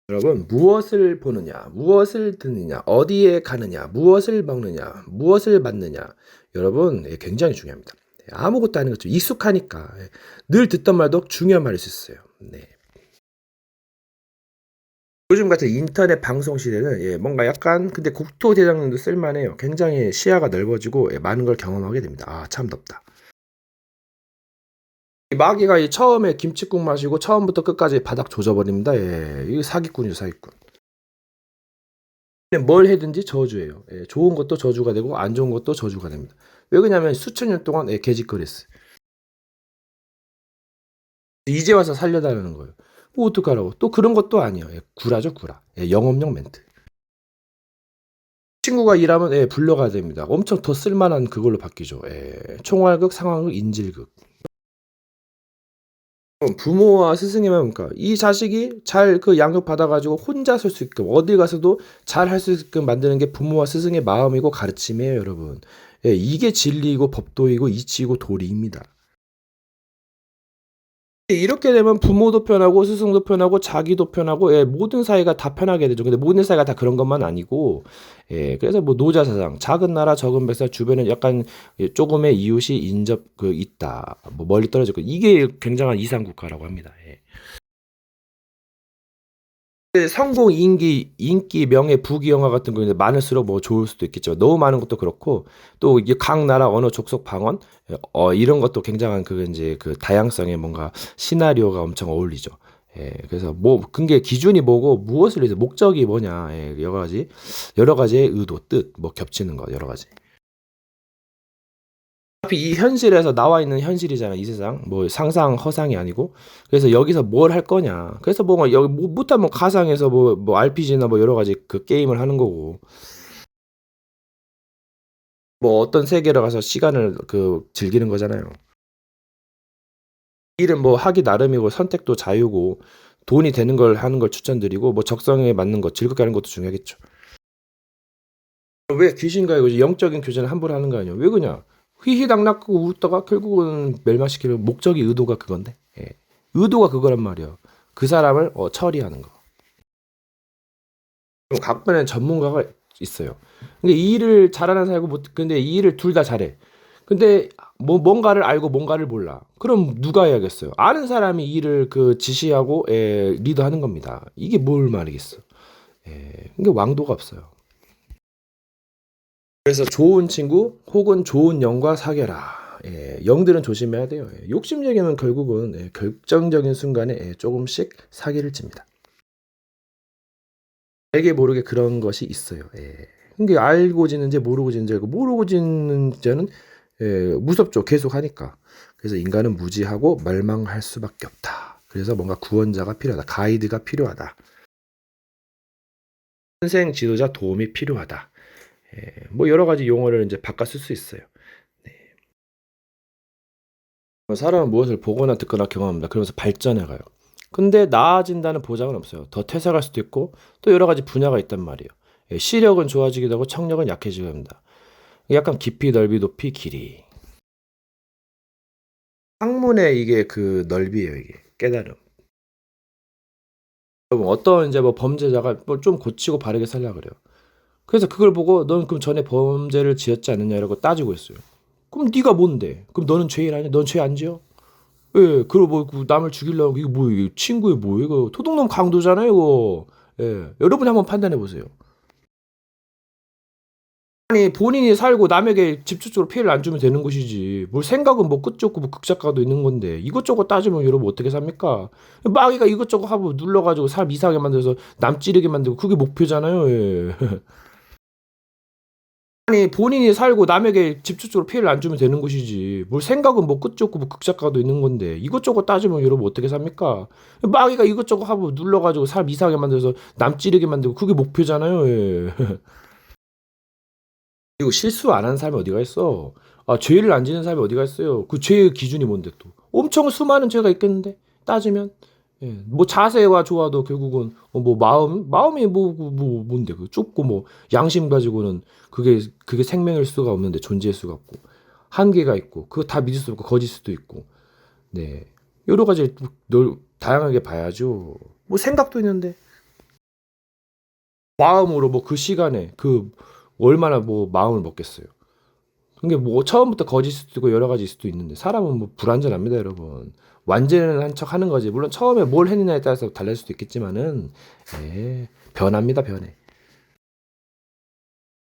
여러분, 무엇을 보느냐, 무엇을 듣느냐, 어디에 가느냐, 무엇을 먹느냐, 무엇을 받느냐. 여러분, 굉장히 중요합니다. 아무것도 아닌 것좀 익숙하니까 늘 듣던 말도 중요한 말일 수 있어요. 네. 요즘 같은 인터넷 방송 시대는 뭔가 약간 근데 국토대장정도 쓸만해요. 굉장히 시야가 넓어지고 많은 걸 경험하게 됩니다. 아, 참 덥다. 이 마귀가 처음에 김칫국 마시고 처음부터 끝까지 바닥 조져버립니다. 이게 사기꾼이죠, 사기꾼. 뭘 해든지 저주예요. 좋은 것도 저주가 되고 안 좋은 것도 저주가 됩니다. 왜 그러냐면 수천 년 동안 개짓거렸어. 이제 와서 살려달라는 거예요. 뭐 어떡하라고. 또 그런 것도 아니에요. 구라죠, 구라. 영업용 멘트. 친구가 일하면 불려가야 됩니다. 엄청 더 쓸만한 그걸로 바뀌죠. 총알극, 상황극, 인질극. 부모와 스승이면 그러니까 이 자식이 잘 그 양육 받아가지고 혼자 설 수 있게끔 어디 가서도 잘 할 수 있게끔 만드는 게 부모와 스승의 마음이고 가르침이에요, 여러분. 이게 진리이고 법도이고 이치이고 도리입니다. 이렇게 되면 부모도 편하고 스승도 편하고 자기도 편하고 모든 사회가 다 편하게 되죠. 근데 모든 사회가 다 그런 것만 아니고 그래서 뭐 노자사상 작은 나라 적은 백성 주변에 약간 조금의 이웃이 인접 그 있다 뭐 멀리 떨어졌고 이게 굉장한 이상 국가라고 합니다. 성공, 인기, 명예, 부귀, 영화 같은 거 많을수록 뭐 좋을 수도 있겠죠. 너무 많은 것도 그렇고 또 이게 각 나라 언어, 족속, 방언 이런 것도 굉장한 그 이제 그 다양성의 뭔가 시나리오가 엄청 어울리죠. 그래서 뭐 그게 기준이 뭐고 무엇을 위해서 목적이 뭐냐 여러 가지의 의도, 뜻 뭐 겹치는 거 여러 가지. 어차피 이 현실에서 나와 있는 현실이잖아, 이 세상. 뭐 상상, 허상이 아니고. 그래서 여기서 뭘 할 거냐. 그래서 뭐 여기 못하면 가상에서 뭐 RPG나 뭐 여러 가지 그 게임을 하는 거고. 뭐 어떤 세계로 가서 시간을 그 즐기는 거잖아요. 일은 뭐 하기 나름이고 선택도 자유고 돈이 되는 걸 하는 걸 추천드리고 뭐 적성에 맞는 것 즐겁게 하는 것도 중요하겠죠. 왜 귀신과 이거 영적인 교제를 함부로 하는 거 아니야? 왜 그냥 휘휘닥닥하고 웃다가 결국은 멸망시키는 목적이 의도가 그건데. 의도가 그거란 말이야. 그 사람을 처리하는 거. 각 번에 전문가가 있어요. 근데 이 일을 잘하는 사람이고 근데 이 일을 둘 다 잘해. 근데 뭐 뭔가를 알고 뭔가를 몰라. 그럼 누가 해야겠어요? 아는 사람이 이 일을 그 지시하고 리더하는 겁니다. 이게 뭘 말이겠어? 이게 왕도가 없어요. 그래서 좋은 친구 혹은 좋은 영과 사귀어라. 영들은 조심해야 돼요. 욕심쟁이는 결국은 결정적인 순간에 조금씩 사기를 칩니다. 알게 모르게 그런 것이 있어요. 그러니까 알고 지는 자 모르고 지는 자고 모르고 지는 자는 무섭죠. 계속 하니까. 그래서 인간은 무지하고 멸망할 수밖에 없다. 그래서 뭔가 구원자가 필요하다. 가이드가 필요하다. 선생 지도자 도움이 필요하다. 뭐 여러 가지 용어를 이제 바꿔 쓸 수 있어요. 네. 사람은 무엇을 보거나 듣거나 경험합니다. 그러면서 발전해 가요. 근데 나아진다는 보장은 없어요. 더 퇴색할 수도 있고 또 여러 가지 분야가 있단 말이에요. 시력은 좋아지기도 하고 청력은 약해지기도 합니다. 약간 깊이, 넓이, 높이, 길이. 학문의 이게 그 넓이에요, 이게. 깨달음. 여러분, 어떤 이제 뭐 범죄자가 뭐 좀 고치고 바르게 살려 그래요. 그래서 그걸 보고 넌 그럼 전에 범죄를 지었지 않느냐라고 따지고 있어요. 그럼 네가 뭔데? 그럼 너는 죄인 아니야? 넌 죄 안 지어? 그리고 뭐 남을 죽이려고 이거 뭐 이거 친구의 뭐 이거 도둑놈 강도잖아요, 이거. 여러분이 한번 판단해 보세요. 아니 본인이 살고 남에게 집중적으로 피해를 안 주면 되는 것이지. 뭘 생각은 뭐 끝좋고 뭐 극작가도 있는 건데 이것저것 따지면 여러분 어떻게 삽니까? 마귀가 이것저것 하고 눌러가지고 사람 이상하게 만들어서 남 찌르게 만들고 그게 목표잖아요. 아니 본인이 살고 남에게 집중적으로 피해를 안 주면 되는 것이지. 뭘 생각은 뭐 끝좋고 뭐 극작가도 있는 건데 이것저것 따지면 여러분 어떻게 삽니까? 마귀가 이것저것 하고 눌러가지고 사람 이상하게 만들어서 남 찌르게 만들고 그게 목표잖아요. 그리고 실수 안 하는 사람이 어디가 있어? 아, 죄를 안 지는 사람이 어디가 있어요? 그 죄의 기준이 뭔데 또? 엄청 수많은 죄가 있겠는데 따지면 뭐 자세가 좋아도 결국은 뭐 마음이 뭐 뭔데 그 좁고 뭐 양심 가지고는 그게 생명일 수가 없는데 존재할 수가 없고 한계가 있고 그거 다 믿을 수 없고 거짓 수도 있고 네 여러 가지 널 다양하게 봐야죠. 뭐 생각도 있는데 마음으로 뭐 그 시간에 그 얼마나 뭐 마음을 먹겠어요. 그게 뭐 처음부터 거짓일 수도 있고 여러 가지일 수도 있는데 사람은 뭐 불완전합니다, 여러분. 완전한 척 하는 거지. 물론 처음에 뭘 했느냐에 따라서 달라질 수도 있겠지만은 변합니다, 변해.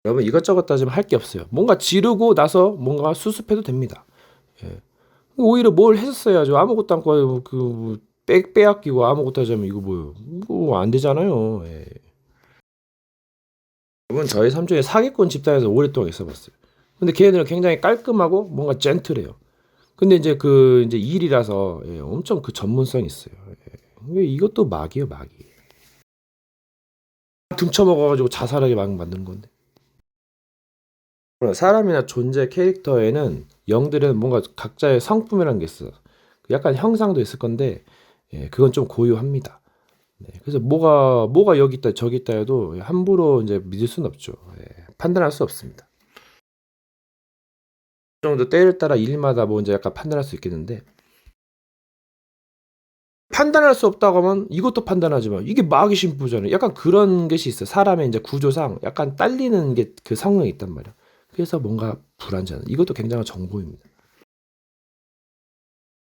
여러분 이것저것 따지면 할 게 없어요. 뭔가 지르고 나서 뭔가 수습해도 됩니다. 예. 오히려 뭘 했었어야죠. 아무것도 않고 빼앗기고 아무것도 하자면 이거 뭐예요? 이거 안 되잖아요. 예. 여러분 저희 삼촌이 사기꾼 집단에서 오랫동안 있어봤어요. 근데 걔네들은 굉장히 깔끔하고 뭔가 젠틀해요. 근데 이제 일이라서 엄청 그 전문성이 있어요. 이것도 막이에요, 막이. 등쳐먹어가지고 자살하게 막 만드는 건데. 사람이나 존재 캐릭터에는 영들은 뭔가 각자의 성품이라는 게 있어요. 약간 형상도 있을 건데 그건 좀 고유합니다. 네, 그래서 뭐가 여기 있다 저기 있다 해도 함부로 이제 믿을 수는 없죠. 판단할 수 없습니다. 그 정도 때를 따라 일마다 뭐 이제 약간 판단할 수 있겠는데 판단할 수 없다고 하면 이것도 판단하지만 이게 마귀 신부잖아요. 약간 그런 것이 있어요. 사람의 이제 구조상 약간 딸리는 게 그 성능이 있단 말이야. 그래서 뭔가 불안전. 이것도 굉장한 정보입니다.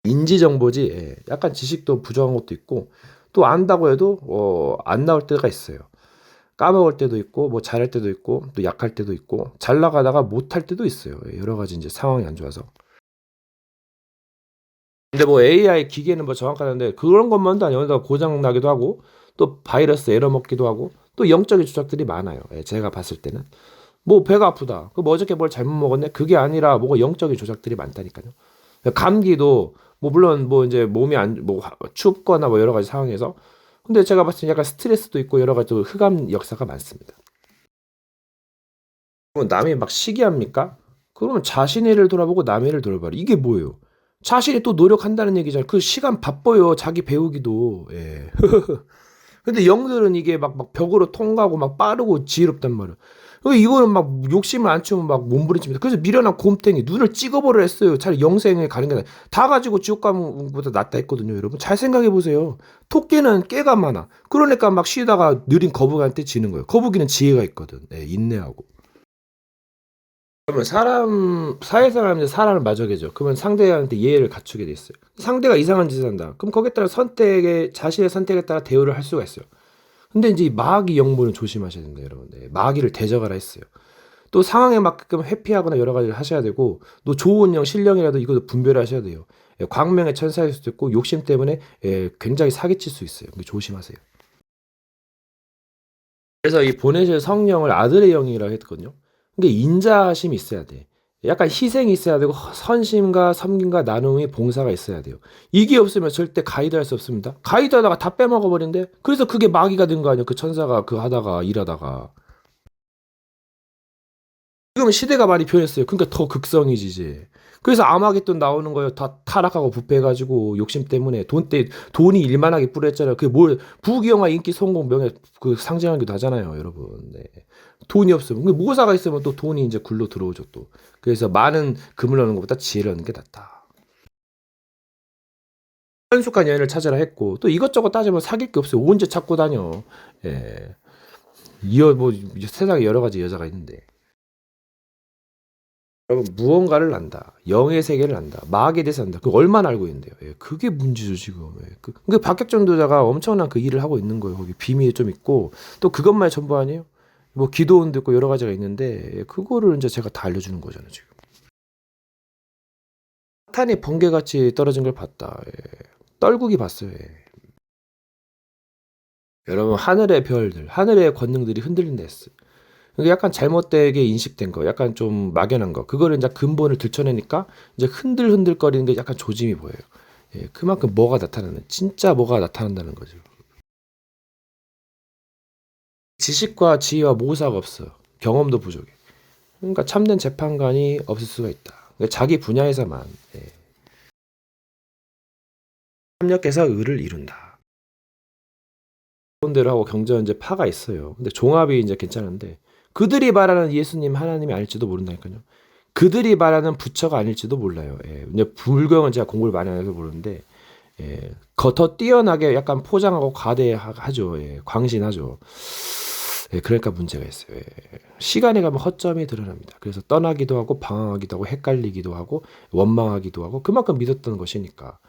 인지 정보지. 약간 지식도 부족한 것도 있고 또 안다고 해도 안 나올 때가 있어요. 까먹을 때도 있고 뭐 잘할 때도 있고 또 약할 때도 있고 잘 나가다가 못할 때도 있어요. 여러 가지 이제 상황이 안 좋아서. 근데 뭐 AI 기계는 뭐 정확하던데 그런 것만도 아니에요. 여기다가 고장 나기도 하고 또 바이러스 에러 먹기도 하고 또 영적인 조작들이 많아요. 제가 봤을 때는 뭐 배가 아프다. 뭐 어저께 뭘 잘못 먹었네. 그게 아니라 뭐가 영적인 조작들이 많다니까요. 감기도 뭐 물론 뭐 이제 몸이 안 뭐 춥거나 뭐 여러 가지 상황에서 근데 제가 봤을 때 약간 스트레스도 있고 여러 가지 또 흑암 역사가 많습니다. 그럼 남이 막 시기합니까? 그러면 자신의 일을 돌아보고 남의 일을 돌아봐라. 이게 뭐예요? 자신이 또 노력한다는 얘기잖아요. 그 시간 바빠요. 자기 배우기도. 근데 영들은 이게 막 벽으로 통과하고 막 빠르고 지혜롭단 말이야. 이거는 막 욕심을 안 치면 막 몸부림칩니다. 그래서 미련한 곰탱이 눈을 찍어버려 했어요. 차라리 영생에 가는 게 다 가지고 지옥 가는 것보다 낫다 했거든요, 여러분. 잘 생각해 보세요. 토끼는 깨가 많아. 그러니까 막 쉬다가 느린 거북이한테 지는 거예요. 거북이는 지혜가 있거든. 인내하고. 그러면 사회사람이 사람을 마저개죠. 그러면 상대한테 예의를 갖추게 돼 있어요. 상대가 이상한 짓을 한다. 그럼 거기에 따라 자신의 선택에 따라 대우를 할 수가 있어요. 근데 이제 마귀 영분은 조심하셔야 된다, 여러분. 마귀를 대적하라 했어요. 또 상황에 맞게끔 회피하거나 여러 가지를 하셔야 되고, 또 좋은 영, 신령이라도 이것도 분별하셔야 돼요. 광명의 천사일 수도 있고, 욕심 때문에 굉장히 사기칠 수 있어요. 조심하세요. 그래서 이 보내실 성령을 아들의 영이라고 했거든요. 근데 인자심이 있어야 돼. 약간 희생이 있어야 되고 선심과 섬김과 나눔의 봉사가 있어야 돼요. 이게 없으면 절대 가이드할 수 없습니다. 가이드하다가 다 빼먹어 버린대. 그래서 그게 마귀가 된 거 아니야. 그 천사가 그 하다가 일하다가. 지금 시대가 많이 변했어요. 그러니까 더 극성이지 이제. 그래서 아마겟돈 나오는 거예요. 다 타락하고 부패해가지고 욕심 때문에 돈이 일만하게 뿌렸잖아요. 그게 뭘 부귀영화 인기 성공 명예 그 상징하기도 하잖아요, 여러분. 돈이 없으면 모사가 있으면 또 돈이 이제 굴러 들어오죠 또. 그래서 많은 금을 얻는 것보다 지혜를 얻는 게 낫다. 현숙한 여인을 찾으라 했고 또 이것저것 따지면 사귈 게 없어요. 언제 찾고 다녀. 예. 뭐 세상에 여러 가지 여자가 있는데. 여러분 무언가를 안다. 영의 세계를 안다. 마귀에 대해서 안다. 그 얼마나 알고 있는데요. 그게 문제죠 지금. 그 박격전 도자가 엄청난 그 일을 하고 있는 거예요. 거기 비밀이 좀 있고 또 그것만이 전부 아니에요. 뭐 기도원도 있고 여러 가지가 있는데 그거를 이제 제가 다 알려주는 거잖아요 지금. 사탄이 번개같이 떨어진 걸 봤다. 떨국이 봤어요. 여러분 하늘의 별들, 하늘의 권능들이 흔들린다 했어요. 이게 약간 잘못되게 인식된 거, 약간 좀 막연한 거, 그거를 이제 근본을 들춰내니까 이제 흔들흔들거리는 게 약간 조짐이 보여요. 그만큼 뭐가 나타나는, 진짜 뭐가 나타난다는 거죠. 지식과 지혜와 모사가 없어. 경험도 부족해. 그러니까 참된 재판관이 없을 수가 있다. 그러니까 자기 분야에서만 협력해서 의를 이룬다. 그런 대로 하고 경전 이제 파가 있어요. 근데 종합이 이제 괜찮은데 그들이 말하는 예수님 하나님이 아닐지도 모른다니까요. 그들이 말하는 부처가 아닐지도 몰라요. 이제 불경은 제가 공부를 많이 안 해서 모르는데 더 뛰어나게 약간 포장하고 과대하죠. 광신하죠. 예, 그러니까 문제가 있어요. 예. 시간에 가면 허점이 드러납니다. 그래서 떠나기도 하고 방황하기도 하고 헷갈리기도 하고 원망하기도 하고 그만큼 믿었던 것이니까.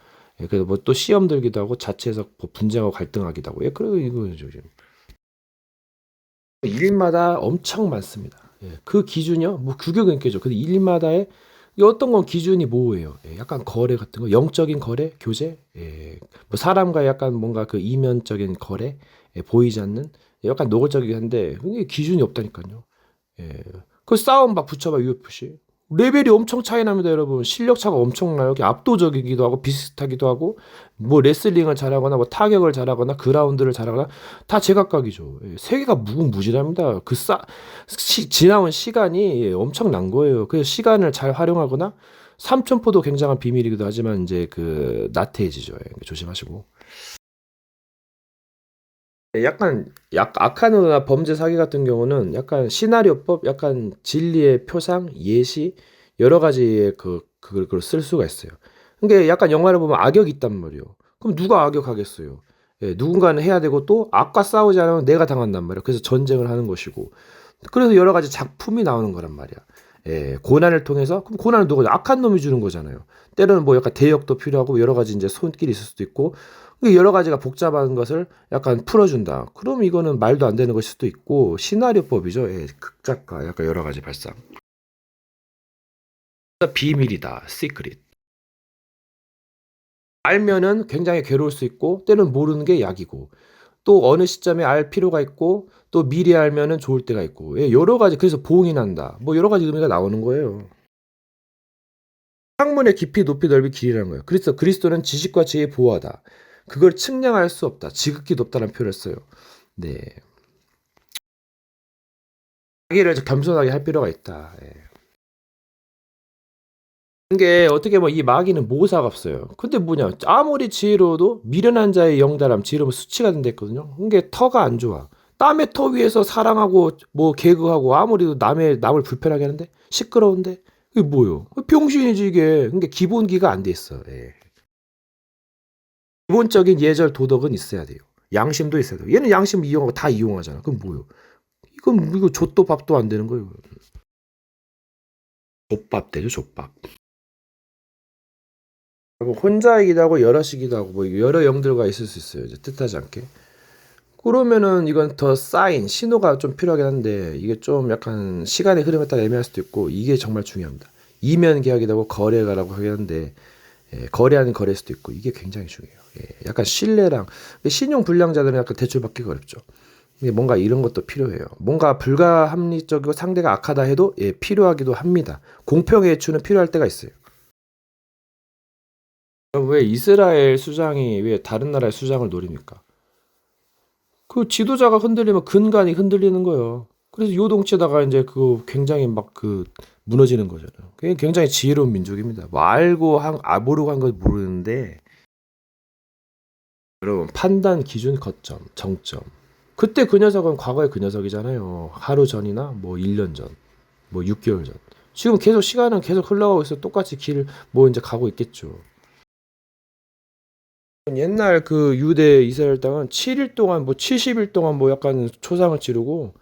예, 그래서 뭐 또 시험 들기도 하고 자체에서 뭐 분쟁하고 갈등하기도 하고. 예, 그리고 이거죠. 일마다 엄청 많습니다. 예, 그 기준이요? 뭐 규격은 있겠죠. 근데 일마다의 이 어떤 건 기준이 뭐예요? 예, 약간 거래 같은 거, 영적인 거래, 교제, 예, 뭐 사람과 약간 뭔가 그 이면적인 거래, 예, 보이지 않는 약간 노골적이긴 한데 이게 기준이 없다니까요. 예. 그 싸움 막 붙여봐 UFC. 레벨이 엄청 차이 납니다, 여러분. 실력 차가 엄청나요. 이게 압도적이기도 하고 비슷하기도 하고 뭐 레슬링을 잘하거나 뭐 타격을 잘하거나 그라운드를 잘하거나 다 제각각이죠. 예, 세계가 무궁무진합니다. 지나온 시간이 예, 엄청난 거예요. 그래서 시간을 잘 활용하거나 삼천포도 굉장한 비밀이기도 하지만 이제 그 나태해지죠. 예, 조심하시고. 약간 악한 거나 범죄 사기 같은 경우는 약간 시나리오법, 약간 진리의 표상, 예시 여러 가지의 그걸 쓸 수가 있어요. 그게 약간 영화를 보면 악역이 있단 말이에요. 그럼 누가 악역하겠어요? 예, 누군가는 해야 되고 또 악과 싸우지 않으면 내가 당한단 말이에요. 그래서 전쟁을 하는 것이고. 그래서 여러 가지 작품이 나오는 거란 말이야. 예, 고난을 통해서 그럼 고난을 누가 악한 놈이 주는 거잖아요. 때로는 뭐 약간 대역도 필요하고 여러 가지 이제 손길이 있을 수도 있고 여러 가지가 복잡한 것을 약간 풀어준다. 그럼 이거는 말도 안 되는 것일 수도 있고 시나리오법이죠. 예, 극작가 약간 여러 가지 발상. 비밀이다. 시크릿. 알면은 굉장히 괴로울 수 있고 때는 모르는 게 약이고 또 어느 시점에 알 필요가 있고 또 미리 알면은 좋을 때가 있고 예, 여러 가지 그래서 보응이 난다. 뭐 여러 가지 의미가 나오는 거예요. 학문의 깊이, 높이, 넓이, 길이라는 거예요. 그래서 그리스도는 지식과 지혜의 보호하다. 그걸 측량할 수 없다. 지극히 높다는 표현을 써요. 네. 자기를 겸손하게 할 필요가 있다. 예. 이게 어떻게 보면 이 마귀는 모사가 없어요. 근데 뭐냐 아무리 지혜로워도 미련한 자의 영달함 지혜로운 수치가 된다 했거든요. 이게 터가 안 좋아. 남의 터 위에서 사랑하고 뭐 개그하고 아무리 남을 불편하게 하는데 시끄러운데 이게 뭐요? 병신이지 이게. 그러니까 기본기가 안 돼 있어. 예. 기본적인 예절 도덕은 있어야 돼요. 양심도 있어야 돼요. 얘는 양심 이용하고 다 이용하잖아. 그럼 뭐요? 이건 이거 족도 밥도 안 되는 거예요. 족밥 되죠, 족밥. 혼자이기도 하고 여럿이기도 하고 뭐 여러 영들과 있을 수 있어요. 이제 뜻하지 않게. 그러면은 이건 더 사인, 신호가 좀 필요하긴 한데 이게 좀 약간 시간의 흐름에 따라 애매할 수도 있고 이게 정말 중요합니다. 이면 계약이라고 하고 거래가라고 하긴 하는데 예, 거래하는 거래일 수도 있고 이게 굉장히 중요해요. 예, 약간 신뢰랑 신용 불량자들은 약간 대출받기가 어렵죠. 이게 뭔가 이런 것도 필요해요. 뭔가 불가합리적이고 상대가 악하다 해도 예, 필요하기도 합니다. 공평의 애초는 필요할 때가 있어요. 왜 이스라엘 수장이 왜 다른 나라의 수장을 노립니까? 그 지도자가 흔들리면 근간이 흔들리는 거예요. 그래서 요동치다가 이제 그 굉장히 막 그 무너지는 거잖아요. 그게 굉장히 지혜로운 민족입니다. 뭐 알고 모르고 한 건 모르는데 여러분 판단 기준 거점 정점. 그때 그 녀석은 과거의 그 녀석이잖아요. 하루 전이나 뭐 1년 전, 뭐 6개월 전. 지금 계속 시간은 계속 흘러가고 있어. 똑같이 길 뭐 이제 가고 있겠죠. 옛날 그 유대 이스라엘 땅은 7일 동안 뭐 70일 동안 뭐 약간 초상을 치르고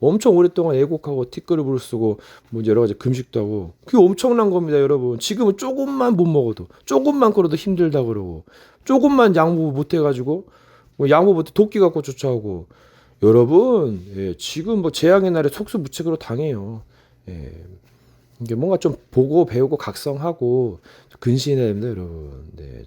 엄청 오랫동안 애곡하고 티끌을 쓰고 뭐 여러 가지 금식도 하고 그게 엄청난 겁니다, 여러분. 지금은 조금만 못 먹어도 조금만 걸어도 힘들다 그러고 조금만 양보 못 해가지고 뭐 양보 못해 도끼 갖고 쫓아오고 여러분 예, 지금 뭐 재앙의 날에 속수무책으로 당해요. 예, 이게 뭔가 좀 보고 배우고 각성하고 근신해야 됩니다, 여러분. 네.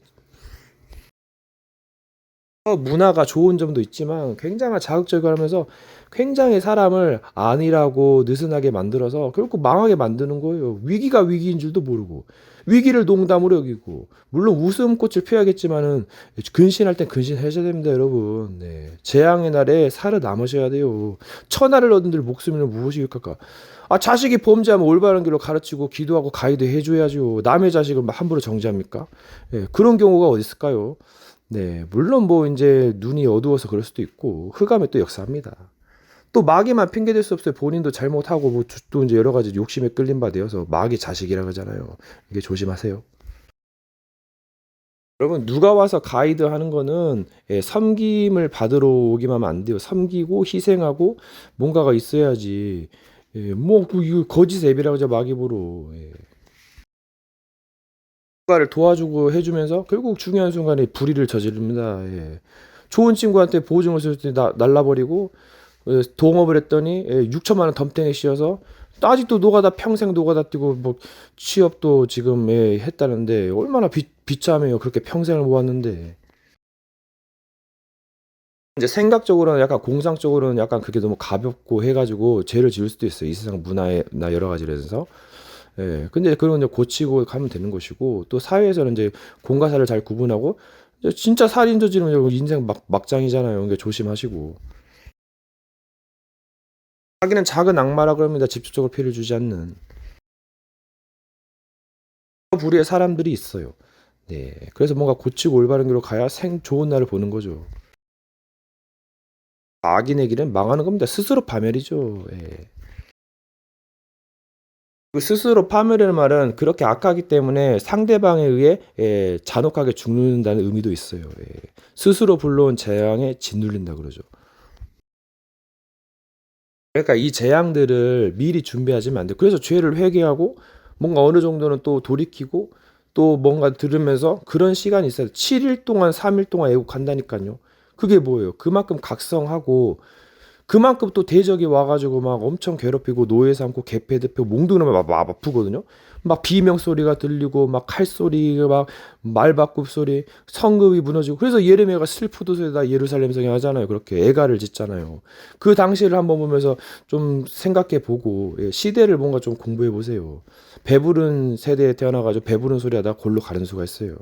문화가 좋은 점도 있지만 굉장히 자극적이하면서 굉장히 사람을 안일하고 느슨하게 만들어서 결국 망하게 만드는 거예요. 위기가 위기인 줄도 모르고 위기를 농담으로 여기고 물론 웃음꽃을 피워야겠지만은 근신할 땐 근신해야 됩니다, 여러분. 네. 재앙의 날에 살아남으셔야 돼요. 천하를 얻은들 목숨이면 무엇이 유익할까? 아, 자식이 범죄하면 올바른 길로 가르치고 기도하고 가이드 해줘야죠. 남의 자식을 막 함부로 정죄합니까? 예, 그런 경우가 어디 있을까요? 네, 물론 뭐 이제 눈이 어두워서 그럴 수도 있고 흑암에 또 역사합니다. 또 마귀만 핑계 댈 수 없어요. 본인도 잘못하고 뭐 또 이제 여러 가지 욕심에 끌린 바 되어서 마귀 자식이라 그러잖아요. 이게 조심하세요. 여러분 누가 와서 가이드 하는 거는 섬김을 받으러 오기만 하면 안 돼요. 섬기고 희생하고 뭔가가 있어야지. 이거 거짓 앱이라고 하죠, 마귀보로. 누가를 도와주고 해주면서 결국 중요한 순간에 불의를 저지릅니다. 좋은 친구한테 보증을 쓸 때 날라버리고 동업을 했더니 6천만 원 덤탱이 씌워서 또 아직도 노가다 평생 노가다 뛰고 뭐 취업도 지금 했다는데 얼마나 비참해요. 그렇게 평생을 모았는데 이제 생각적으로는 약간 공상적으로는 약간 그게 너무 가볍고 해가지고 죄를 지을 수도 있어요. 이 세상 문화나 여러 가지로 해서. 근데 그런 이제 고치고 가면 되는 것이고 또 사회에서는 이제 공과 사를 잘 구분하고 이제 진짜 살인 저지르면 인생 막장이잖아요. 그러니까 조심하시고. 자기는 작은 악마라 그럽니다. 직접적으로 피해를 주지 않는 부류의 사람들이 있어요. 네, 그래서 뭔가 고치고 올바른 길로 가야 좋은 날을 보는 거죠. 악인의 길은 망하는 겁니다. 스스로 파멸이죠. 그 스스로 파멸이라는 말은 그렇게 악하기 때문에 상대방에 의해 잔혹하게 죽는다는 의미도 있어요. 스스로 불러온 재앙에 짓눌린다 그러죠. 그러니까 이 재앙들을 미리 준비하지면 안 돼요. 그래서 죄를 회개하고 뭔가 어느 정도는 또 돌이키고 또 뭔가 들으면서 그런 시간이 있어요. 7일 동안, 3일 동안 애국한다니까요. 그게 뭐예요? 그만큼 각성하고 그만큼 또 대적이 와가지고 막 엄청 괴롭히고 노예 삼고 개패 대표 몽둥이로 막 아프거든요. 막 비명 소리가 들리고 막 칼소리 막 말바꿈 소리 성급이 무너지고 그래서 예레미야가 슬프도소에다 예루살렘 성에 하잖아요. 그렇게 애가를 짓잖아요. 그 당시를 한번 보면서 좀 생각해 보고 시대를 뭔가 좀 공부해 보세요. 배부른 세대에 태어나가지고 배부른 소리 하다가 골로 가는 수가 있어요.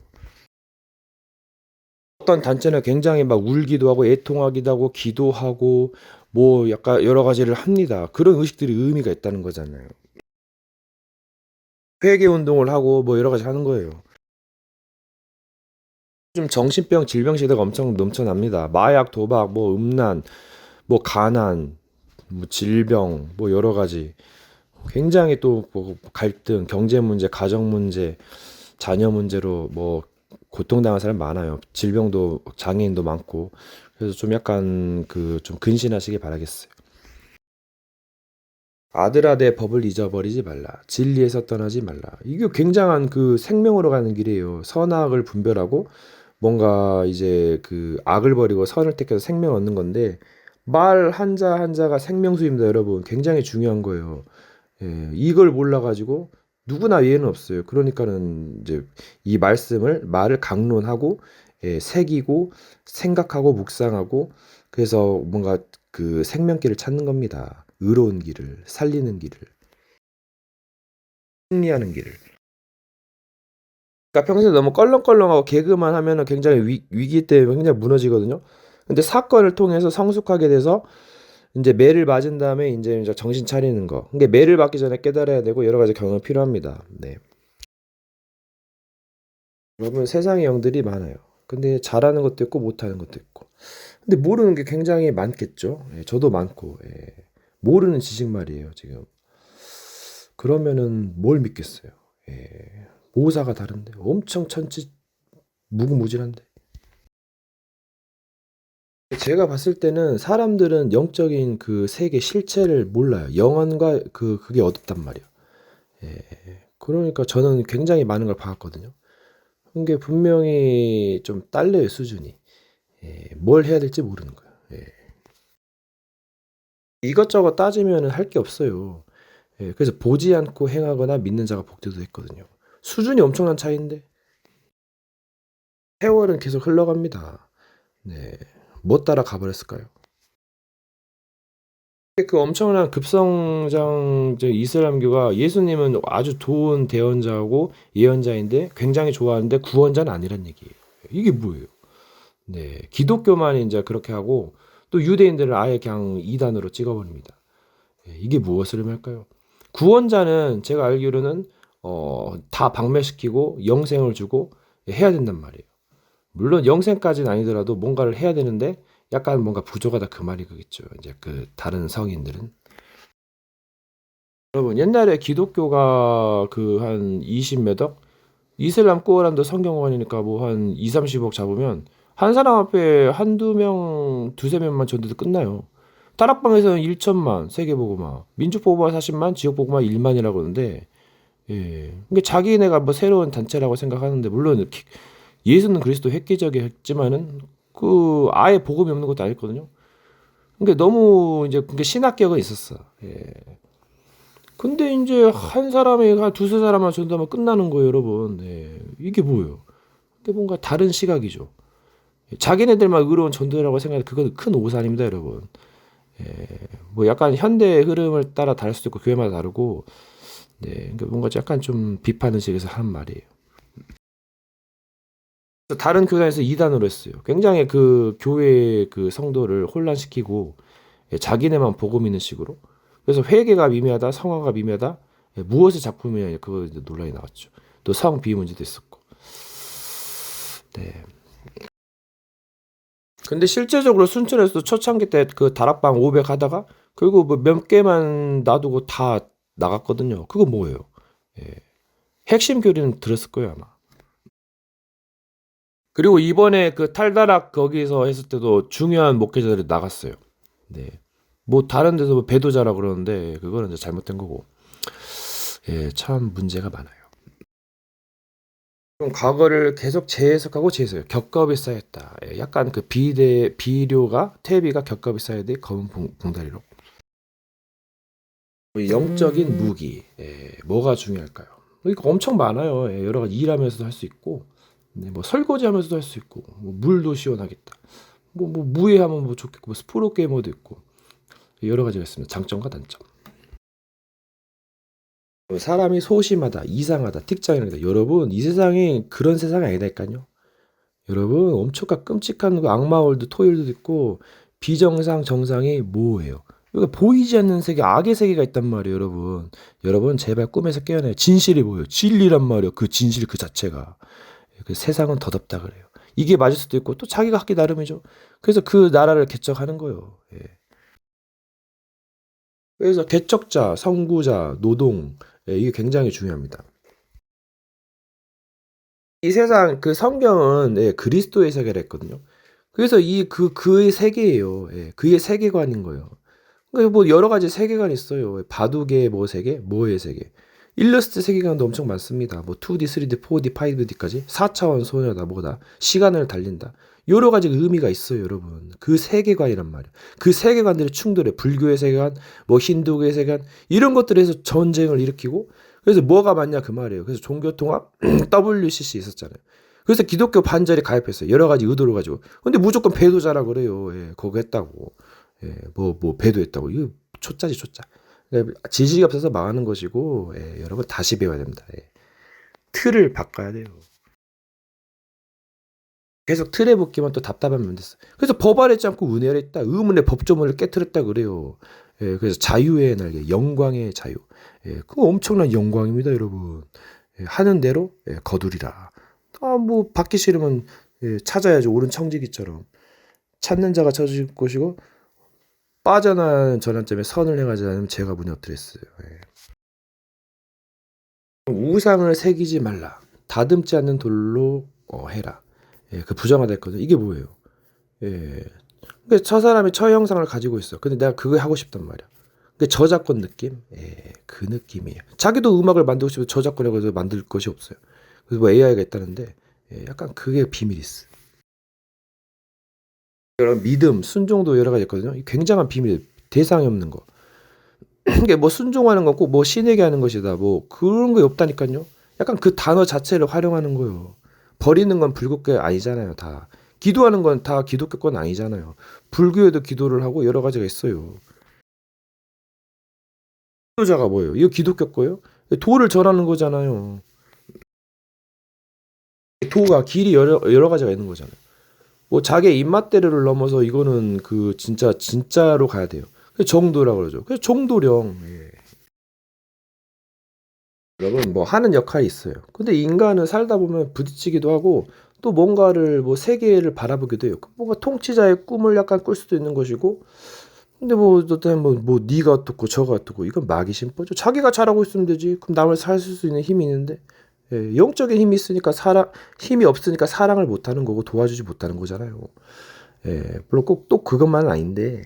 어떤 단체는 굉장히 막 울기도 하고 애통하기도 하고 기도하고 뭐 약간 여러 가지를 합니다. 그런 의식들이 의미가 있다는 거잖아요. 회개 운동을 하고 뭐 여러 가지 하는 거예요. 좀 정신병 질병 시대가 엄청 넘쳐납니다. 마약, 도박, 뭐 음란, 뭐 가난, 뭐 질병, 뭐 여러 가지 굉장히 또뭐 갈등, 경제 문제, 가정 문제, 자녀 문제로 뭐 고통당한 사람 많아요. 질병도 장애인도 많고 그래서 좀 약간 그 좀 근신하시길 바라겠어요. 아들아 내 법을 잊어버리지 말라. 진리에서 떠나지 말라. 이게 굉장한 그 생명으로 가는 길이에요. 선악을 분별하고 뭔가 이제 그 악을 버리고 선을 택해서 생명 얻는 건데 말 한자 한자가 생명수입니다, 여러분. 굉장히 중요한 거예요. 이걸 몰라가지고 누구나 이해는 없어요. 그러니까는 이제 이 말을 강론하고 새기고 생각하고 묵상하고 그래서 뭔가 그 생명길을 찾는 겁니다. 의로운 길을 살리는 길을 승리하는 길을. 그러니까 평소에 너무 껄렁껄렁하고 개그만 하면은 굉장히 위기 때문에 굉장히 무너지거든요. 근데 사건을 통해서 성숙하게 돼서 이제 매를 맞은 다음에 이제 정신 차리는 거. 근데 매를 맞기 전에 깨달아야 되고 여러 가지 경험이 필요합니다. 네. 여러분 세상에 영들이 많아요. 근데 잘하는 것도 있고 못하는 것도 있고. 근데 모르는 게 굉장히 많겠죠. 저도 많고. 모르는 지식 말이에요, 지금. 그러면은 뭘 믿겠어요? 모사가 다른데 엄청 무궁무진한데. 제가 봤을 때는 사람들은 영적인 그 세계 실체를 몰라요. 영혼과 그게 어둡단 말이에요. 그러니까 저는 굉장히 많은 걸 봐왔거든요. 그게 분명히 좀 딸려요, 수준이. 뭘 해야 될지 모르는 거예요. 이것저것 따지면 할 게 없어요. 그래서 보지 않고 행하거나 믿는 자가 복되도 했거든요. 수준이 엄청난 차이인데 세월은 계속 흘러갑니다. 네. 뭐 따라 가버렸을까요? 그 엄청난 급성장 이슬람교가 예수님은 아주 좋은 대언자고 예언자인데 굉장히 좋아하는데 구원자는 아니란 얘기예요. 이게 뭐예요? 네, 기독교만 이제 그렇게 하고 또 유대인들을 아예 그냥 이단으로 찍어버립니다. 이게 무엇을 의미할까요? 구원자는 제가 알기로는 다 박멸시키고 영생을 주고 해야 된단 말이에요. 물론 영생까지는 아니더라도 뭔가를 해야 되는데 약간 뭔가 부족하다 그 말이겠죠. 이제 그 다른 성인들은. 여러분 옛날에 기독교가 그 한 20몇 억 이슬람 꾸어란도 성경원이니까 뭐 한 2, 30억 잡으면 한 사람 앞에 한두 명, 두세 명만 전도도 끝나요. 다락방에서는 1천만, 세계보고마, 민족보고마 40만, 지역보고마 1만이라고 하는데, 예. 그러니까 자기네가 뭐 새로운 단체라고 생각하는데, 물론 예수는 그리스도 획기적이었지만은, 아예 복음이 없는 것도 아니거든요. 그러니까 너무 이제 그게 신학격은 있었어. 예. 근데 이제 한 사람이 한 두세 사람만 전도하면 끝나는 거예요, 여러분. 예. 이게 뭐예요? 이게 뭔가 다른 시각이죠. 자기네들만 의로운 전도라고 생각해 그건 큰 오산입니다, 여러분. 예, 뭐 약간 현대 흐름을 따라 다를 수도 있고 교회마다 다르고, 네, 그러니까 뭔가 약간 좀 비판의 식에서 하는 말이에요. 다른 교단에서 이단으로 했어요. 굉장히 그 교회 그 성도를 혼란시키고, 예, 자기네만 복음 있는 식으로. 그래서 회개가 미미하다, 성화가 미미하다, 예, 무엇의 작품이냐 그거 이제 논란이 나왔죠. 또 성 비위 문제도 있었고. 네. 근데 실제적으로 순천에서도 초창기 때 그 다락방 500 하다가 결국 뭐 몇 개만 놔두고 다 나갔거든요. 그거 뭐예요? 예. 핵심 교리는 들었을 거예요, 아마. 그리고 이번에 그 탈다락 거기서 했을 때도 중요한 목회자들이 나갔어요. 네. 뭐 다른 데서 뭐 배도자라 그러는데 그거는 이제 잘못된 거고. 예, 참 문제가 많아요. 그럼 과거를 계속 재해석하고 재해석해요. 겹겹이 쌓였다. 예, 약간 그 비료가 퇴비가 겹겹이 쌓여야 돼. 검은 봉다리로. 영적인 무기. 예, 뭐가 중요할까요? 이거 엄청 많아요. 예, 여러 가지 일하면서도 할 수 있고, 네, 뭐 설거지 하면서도 할 수 있고, 뭐 물도 시원하겠다. 뭐 무예하면 뭐 좋겠고, 뭐 스프로 게이머도 있고, 여러 가지가 있습니다. 장점과 단점. 사람이 소심하다, 이상하다, 특장이다. 여러분, 이 세상이 그런 세상이 아니다니까요. 여러분, 엄청난 끔찍한 그 악마 월드, 토일도 있고, 비정상, 정상이 뭐예요? 그러니까 보이지 않는 세계, 악의 세계가 있단 말이에요, 여러분. 여러분, 제발 꿈에서 깨어나요. 진실이 보여요. 진리란 말이에요. 그 진실 그 자체가. 그 세상은 더덥다 그래요. 이게 맞을 수도 있고, 또 자기가 하기 나름이죠. 그래서 그 나라를 개척하는 거예요. 예. 그래서 개척자, 선구자, 노동, 예, 이게 굉장히 중요합니다. 이 세상 그 성경은 예, 그리스도의 세계라 했거든요. 그래서 그의 세계예요. 예, 그의 세계관인 거예요. 그러니까 뭐 여러 가지 세계관이 있어요. 바둑의 뭐 세계, 뭐의 세계. 일러스트 세계관도 엄청 많습니다. 뭐 2D, 3D, 4D, 5D까지 4차원 소녀다 뭐다. 시간을 달린다. 여러 가지 의미가 있어요, 여러분. 그 세계관이란 말이에요. 그 세계관들이 충돌해. 불교의 세계관, 뭐 힌두교의 세계관 이런 것들에서 전쟁을 일으키고 그래서 뭐가 맞냐 그 말이에요. 그래서 종교통합 WCC 있었잖아요. 그래서 기독교 반절이 가입했어요. 여러 가지 의도를 가지고. 근데 무조건 배도자라 그래요. 예, 그거 했다고. 예, 뭐 배도했다고. 이거 초짜지 초짜. 그러니까 지식이 없어서 망하는 것이고, 예, 여러분 다시 배워야 됩니다. 예. 틀을 바꿔야 돼요. 계속 틀에 묶이면 또 답답하면 안 됐어. 그래서 법아래지 않고 은혜를 했다. 의문의 법조문을 깨뜨렸다 그래요. 예, 그래서 자유의 날개, 영광의 자유. 예, 그거 엄청난 영광입니다, 여러분. 예, 하는 대로 예, 거두리라. 뭐 받기 싫으면 예, 찾아야죠. 옳은 청지기처럼. 찾는 자가 찾을 것이고 빠져나가는 전환점에 선을 행하지 않으면 제가 무너뜨렸어요. 예. 우상을 새기지 말라. 다듬지 않는 돌로 해라. 예, 그 부정하다 했거든. 이게 뭐예요? 예. 근데 저 사람이 저 형상을 가지고 있어. 근데 내가 그거 하고 싶단 말이야. 그 저작권 느낌? 예, 그 느낌이에요. 자기도 음악을 만들고 싶어서 저작권에 서 만들 것이 없어요. 그래서 뭐 AI가 있다는데 예, 약간 그게 비밀이 있어. 여러 믿음, 순종도 여러 가지 있거든요. 굉장한 비밀, 대상이 없는 거. 이게 뭐 순종하는 거고 뭐 신에게 하는 것이다. 뭐 그런 거 없다니까요. 약간 그 단어 자체를 활용하는 거예요. 버리는 건 불국계 아니잖아요, 다. 기도하는 건 다 기독교권 아니잖아요. 불교에도 기도를 하고 여러 가지가 있어요. 기도자가 뭐예요? 이거 기독교 거예요? 도를 절하는 거잖아요. 도가 길이 여러 가지가 있는 거잖아요. 뭐 자기 입맛대로를 넘어서 이거는 그 진짜로 가야 돼요. 그래서 정도라 그러죠. 그래서 정도령. 예. 여러분 뭐 하는 역할이 있어요. 근데 인간은 살다 보면 부딪히기도 하고 또 뭔가를 뭐 세계를 바라보기도 해요. 뭔가 통치자의 꿈을 약간 꿀 수도 있는 것이고 근데 뭐 어떤 뭐 네가 어떻고 저가 어떻고 이건 마귀 심보죠. 자기가 잘하고 있으면 되지. 그럼 남을 살 수 있는 힘이 있는데 영적인 힘이 있으니까 힘이 없으니까 사랑을 못하는 거고 도와주지 못하는 거잖아요. 물론 꼭 또 그것만은 아닌데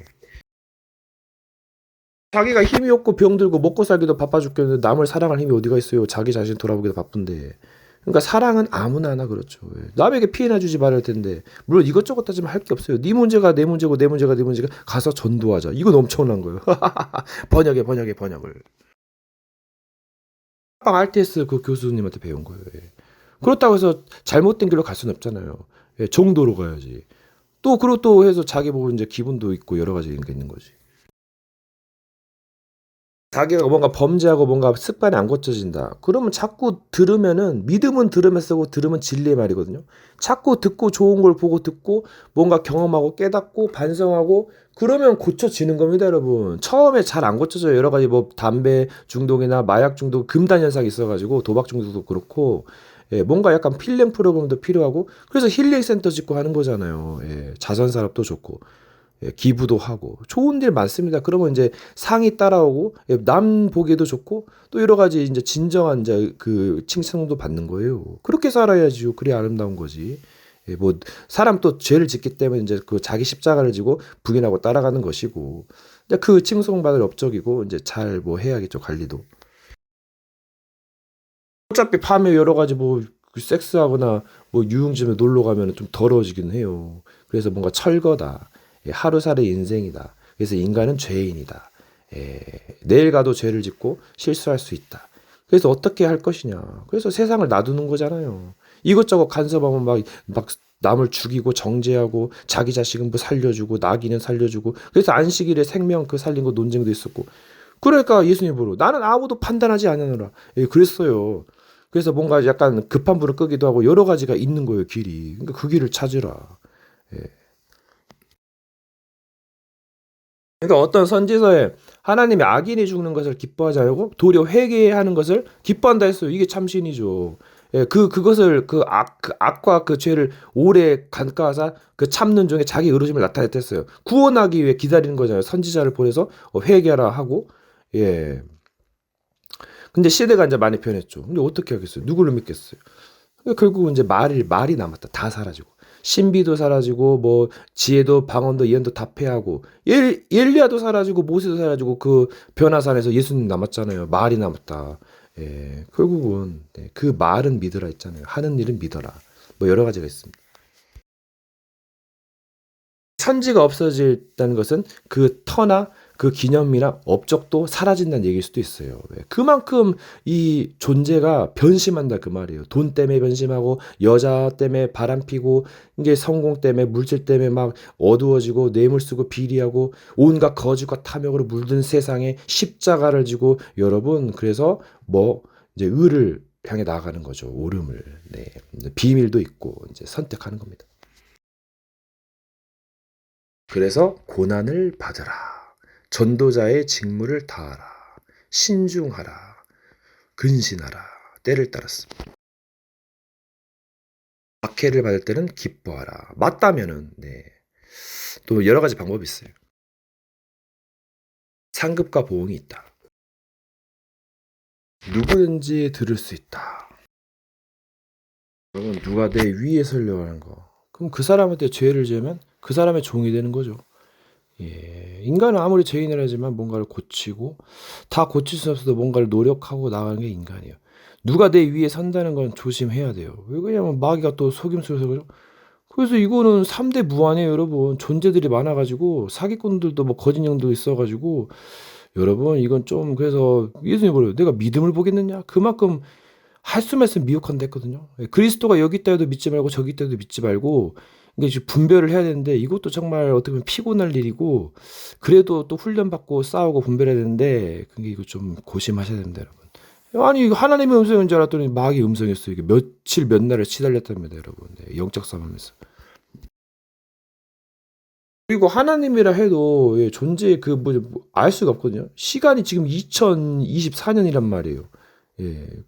자기가 힘이 없고 병들고 먹고 살기도 바빠 죽겠는데 남을 사랑할 힘이 어디가 있어요. 자기 자신 돌아보기도 바쁜데. 그러니까 사랑은 아무나 하나 그렇죠. 남에게 피해나 주지 말아야 텐데 물론 이것저것 따지면 할 게 없어요. 네 문제가 내 문제고 내 문제가 네 문제가 가서 전도하자. 이건 엄청난 거예요. 번역을. 빵 RTS 그 교수님한테 배운 거예요. 그렇다고 해서 잘못된 길로 갈 수는 없잖아요. 정도로 가야지. 또 그리고 또 해서 자기 보고 이제 기분도 있고 여러 가지 있는 거지. 자기가 뭔가 범죄하고 뭔가 습관이 안 고쳐진다. 그러면 자꾸 들으면은 믿음은 들으면 쓰고 들으면 진리의 말이거든요. 자꾸 듣고 좋은 걸 보고 듣고 뭔가 경험하고 깨닫고 반성하고 그러면 고쳐지는 겁니다, 여러분. 처음에 잘 안 고쳐져요. 여러 가지 뭐 담배 중독이나 마약 중독, 금단 현상이 있어가지고 도박 중독도 그렇고 뭔가 약간 필름 프로그램도 필요하고 그래서 힐링 센터 짓고 하는 거잖아요. 자선 사업도 좋고. 기부도 하고 좋은 일 많습니다. 그러면 이제 상이 따라오고 남 보기에도 좋고 또 여러 가지 이제 진정한 이제 그 칭찬도 받는 거예요. 그렇게 살아야지요. 그래 아름다운 거지. 뭐 사람 또 죄를 짓기 때문에 이제 그 자기 십자가를 지고 부인하고 따라가는 것이고 이제 그 칭송받을 업적이고 이제 잘 뭐 해야겠죠 관리도. 어차피 밤에 여러 가지 뭐 섹스하거나 뭐 유흥집에 놀러 가면 좀 더러워지긴 해요. 그래서 뭔가 철거다. 하루살이 인생이다. 그래서 인간은 죄인이다. 내일 가도 죄를 짓고 실수할 수 있다. 그래서 어떻게 할 것이냐. 그래서 세상을 놔두는 거잖아요. 이것저것 간섭하면 막 남을 죽이고 정죄하고 자기 자식은 뭐 살려주고 나귀는 살려주고 그래서 안식일에 생명 그 살린 거 논쟁도 있었고 그러니까 예수님 보러 나는 아무도 판단하지 않느라 그랬어요. 그래서 뭔가 약간 급한 불을 끄기도 하고 여러 가지가 있는 거예요 길이. 그러니까 그 길을 찾으라. 예. 그러니까 어떤 선지서에 하나님이 악인이 죽는 것을 기뻐하지 않고 도리어 회개하는 것을 기뻐한다 했어요. 이게 참신이죠. 그것을 그 악과 그 죄를 오래 간과하사 그 참는 중에 자기 의로움을 나타냈댔어요. 구원하기 위해 기다리는 거잖아요. 선지자를 보내서 회개하라 하고 예. 근데 시대가 이제 많이 변했죠. 근데 어떻게 하겠어요? 누구를 믿겠어요? 그러니까 결국은 이제 말이 남았다. 다 사라지고. 신비도 사라지고 뭐 지혜도 방언도 예언도 다 패하고 엘리야도 사라지고 모세도 사라지고 그 변화산에서 예수님 남았잖아요. 말이 남았다. 결국은 그 말은 믿으라 했잖아요. 하는 일은 믿어라. 뭐 여러 가지가 있습니다. 천지가 없어진다는 것은 그 터나 그 기념이나 업적도 사라진다는 얘기일 수도 있어요. 그만큼 이 존재가 변심한다 그 말이에요. 돈 때문에 변심하고 여자 때문에 바람피고 이게 성공 때문에 물질 때문에 막 어두워지고 뇌물 쓰고 비리하고 온갖 거짓과 탐욕으로 물든 세상에 십자가를 지고 여러분 그래서 뭐 이제 의를 향해 나아가는 거죠. 옳음을. 네. 비밀도 있고 이제 선택하는 겁니다. 그래서 고난을 받으라. 전도자의 직무를 다하라. 신중하라. 근신하라. 때를 따랐습니다. 박해를 받을 때는 기뻐하라. 맞다면은 또 여러 가지 방법이 있어요. 상급과 보응이 있다. 누구든지 들을 수 있다. 그러면 누가 내 위에 서려고 하는 거. 그럼 그 사람한테 죄를 지으면 그 사람의 종이 되는 거죠. 인간은 아무리 죄인을 하지만 뭔가를 고치고 다 고칠 수 없어도 뭔가를 노력하고 나가는 게 인간이에요. 누가 내 위에 선다는 건 조심해야 돼요. 왜 그러냐면 마귀가 또 속임수를 그죠? 그래서 이거는 3대 무한이에요, 여러분. 존재들이 많아가지고 사기꾼들도 뭐 거짓령도 있어가지고 여러분 이건 좀 그래서 예수님 보래요. 내가 믿음을 보겠느냐? 그만큼 할 수만 있으면 미혹한다 했거든요. 그리스도가 여기 있다 해도 믿지 말고 저기 있다 해도 믿지 말고 이게 지금 분별을 해야 되는데 이것도 정말 어떻게 보면 피곤할 일이고 그래도 또 훈련받고 싸우고 분별해야 되는데 그게 이거 좀 고심하셔야 됩니다, 여러분. 아니 이거 하나님의 음성인 줄 알았더니 마귀 음성이었어요. 이게 며칠 몇 날을 시달렸답니다, 여러분. 영적 싸움에서. 그리고 하나님이라 해도 존재의 그 뭐 알 수가 없거든요. 시간이 지금 2024년이란 말이에요.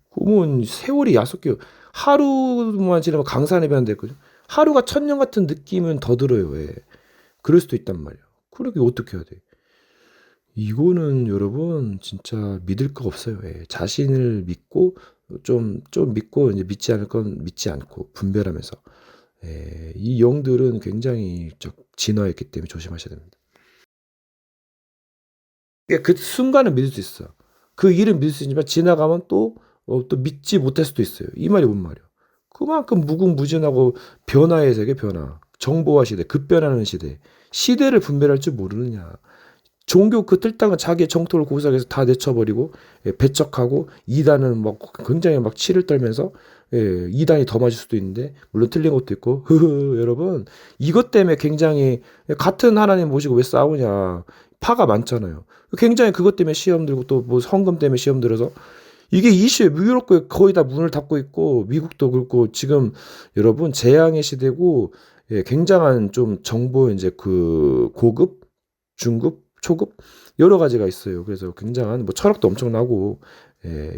그러면 세월이 야속해요. 하루만 지나면 강산에 변했거든요. 하루가 천년 같은 느낌은 더 들어요. 그럴 수도 있단 말이에요. 그러게 어떻게 해야 돼? 이거는 여러분 진짜 믿을 거 없어요. 자신을 믿고 좀 믿고 이제 믿지 않을 건 믿지 않고 분별하면서 이 영들은 굉장히 진화했기 때문에 조심하셔야 됩니다. 그러니까 그 순간은 믿을 수 있어. 그 일은 믿을 수 있지만 지나가면 또 믿지 못할 수도 있어요. 이 말이 뭔 말이야? 그만큼 무궁무진하고 변화의 세계 변화, 정보화 시대, 급변하는 시대, 시대를 분별할 줄 모르느냐. 종교 그 뜰당은 자기의 정통을 고수하기 다 내쳐버리고 배척하고 이단은 막 굉장히 막 치를 떨면서 이단이 더 맞을 수도 있는데 물론 틀린 것도 있고 여러분 이것 때문에 굉장히 같은 하나님 모시고 왜 싸우냐 파가 많잖아요. 굉장히 그것 때문에 시험 들고 또 뭐 헌금 때문에 시험 들어서 이게 이슈에 유럽 거의 다 문을 닫고 있고 미국도 그렇고 지금 여러분 재앙의 시대고 굉장한 좀 정보 이제 그 고급 중급 초급 여러 가지가 있어요. 그래서 굉장한 뭐 철학도 엄청나고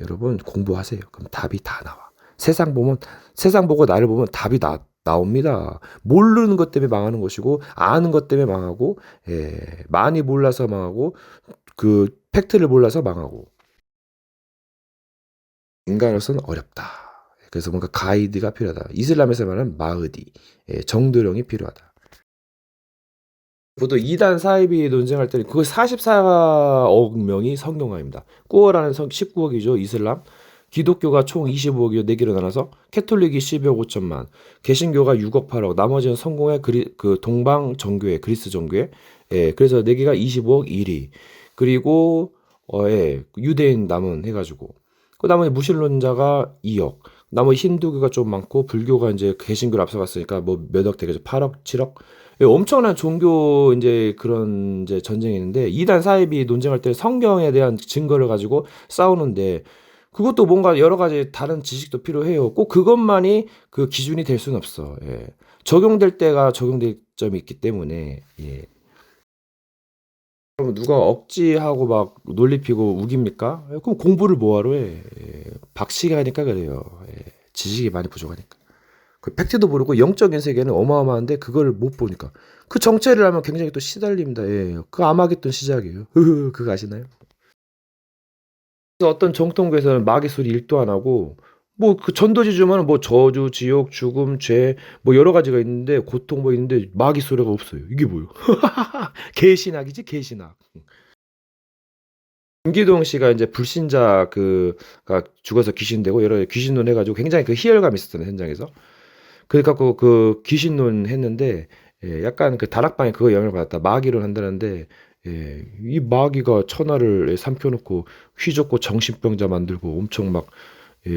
여러분 공부하세요. 그럼 답이 다 나와. 세상 보고 나를 보면 답이 나옵니다. 모르는 것 때문에 망하는 것이고 아는 것 때문에 망하고 많이 몰라서 망하고 그 팩트를 몰라서 망하고 인간으로서는 어렵다. 그래서 뭔가 가이드가 필요하다. 이슬람에서 말하는 마흐디 정도령이 필요하다. 보통 이단 사이비 논쟁할 때는 그 44억 명이 성경화입니다. 꾸어라는 19억이죠. 이슬람. 기독교가 총 25억이요. 4개로 나눠서 캐톨릭이 12억 5천만, 개신교가 6억 8억, 나머지는 성공의 그 동방 정교회, 그리스 정교회. 그래서 4개가 25억 1위. 그리고 유대인 남은 해가지고 그 나머지 무신론자가 2억. 나머지 힌두교가 좀 많고 불교가 이제 개신교를 앞서갔으니까 뭐 몇억 되겠죠. 8억, 7억. 엄청난 종교 이제 그런 이제 전쟁이 있는데 이단 사이비 논쟁할 때 성경에 대한 증거를 가지고 싸우는데 그것도 뭔가 여러 가지 다른 지식도 필요해요. 꼭 그것만이 그 기준이 될 수는 없어. 적용될 때가 적용될 점이 있기 때문에 그럼 누가 억지하고 막 논리 피고 우깁니까? 그럼 공부를 뭐하러 해? 박식이 하니까 그래요. 지식이 많이 부족하니까. 그 팩트도 모르고 영적인 세계는 어마어마한데 그걸 못 보니까 그 정체를 하면 굉장히 또 시달립니다. 그 아마겟돈 시작이에요. 그거 아시나요? 그래서 어떤 정통교에서는 마귀 소리 1도 안 하고 뭐 그 전도지 주면 뭐 저주, 지옥, 죽음, 죄 뭐 여러 가지가 있는데 고통 뭐 있는데 마귀 소리가 없어요. 이게 뭐예요? 개신학이지 개신학. 김기동 씨가 이제 불신자 그가 죽어서 귀신되고 여러 귀신론 해가지고 굉장히 그 희열감이 있었잖아요 현장에서. 그래갖고 그 귀신론 했는데 약간 그 다락방에 그거 영향을 받았다. 마귀를 한다는데 이 마귀가 천하를 삼켜놓고 휘젓고 정신병자 만들고 엄청 막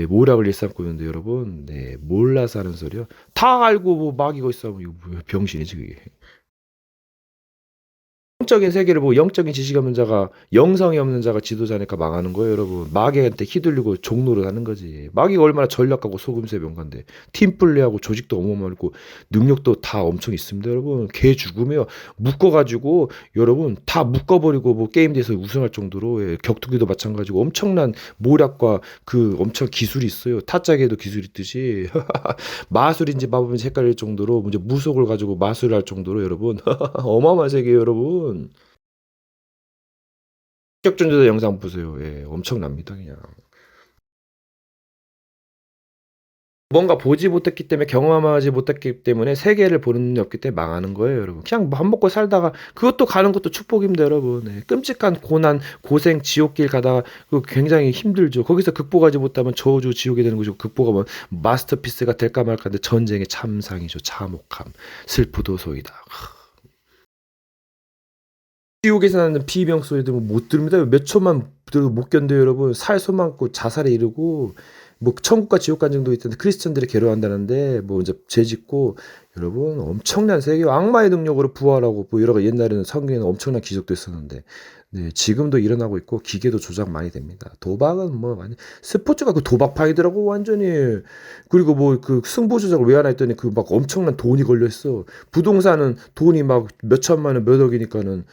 모락을 일삼고 있는데 여러분 몰라서 하는 소리요. 다 알고 뭐 마귀가 있어 이거 뭐야, 병신이지 그게. 영적인 세계를 보고 영적인 지식이 없는 자가 영성이 없는 자가 지도자니까 망하는 거예요 여러분. 마귀한테 휘둘리고 종노릇 하는 거지. 마귀가 얼마나 전략가고 속임수의 명가인데 팀플레이하고 조직도 어마어마하고 능력도 다 엄청 있습니다 여러분. 개 죽으며 묶어가지고 여러분 다 묶어버리고 뭐 게임대에서 우승할 정도로 격투기도 마찬가지고 엄청난 모략과 그 엄청 기술이 있어요. 타짜계도 기술이 있듯이 마술인지 마법인지 헷갈릴 정도로 이제 무속을 가지고 마술을 할 정도로 여러분 어마어마한 세계예요 여러분. 합격전도자 영상 보세요. 엄청납니다 그냥. 뭔가 보지 못했기 때문에 경험하지 못했기 때문에 세계를 보는 눈이 없기 때문에 망하는 거예요 여러분. 그냥 밥 먹고 살다가 그것도 가는 것도 축복입니다 여러분. 끔찍한 고난 고생 지옥길 가다가 그 굉장히 힘들죠. 거기서 극복하지 못하면 저주 지옥이 되는 거죠. 극복하면 마스터피스가 될까 말까인데 전쟁의 참상이죠. 참혹함 슬프도소이다. 지옥에서 나는 비명 소리 들으면 못 들습니다. 몇 초만 들어도 못 견뎌요, 여러분. 살소 많고 자살에 이르고 뭐 천국과 지옥 간증도 있던데 크리스천들이 괴로워한다는데 뭐 이제 죄 짓고 여러분 엄청난 세계 악마의 능력으로 부활하고 뭐 여러 가지 옛날에는 성경에는 엄청난 기적도 있었는데 지금도 일어나고 있고 기계도 조작 많이 됩니다. 도박은 뭐 많이 스포츠가 그 도박파이더라고 완전히. 그리고 뭐 그 승부 조작을 왜 하나 했더니 그 막 엄청난 돈이 걸려 있어. 부동산은 돈이 막 몇 천만 원 몇 억이니까는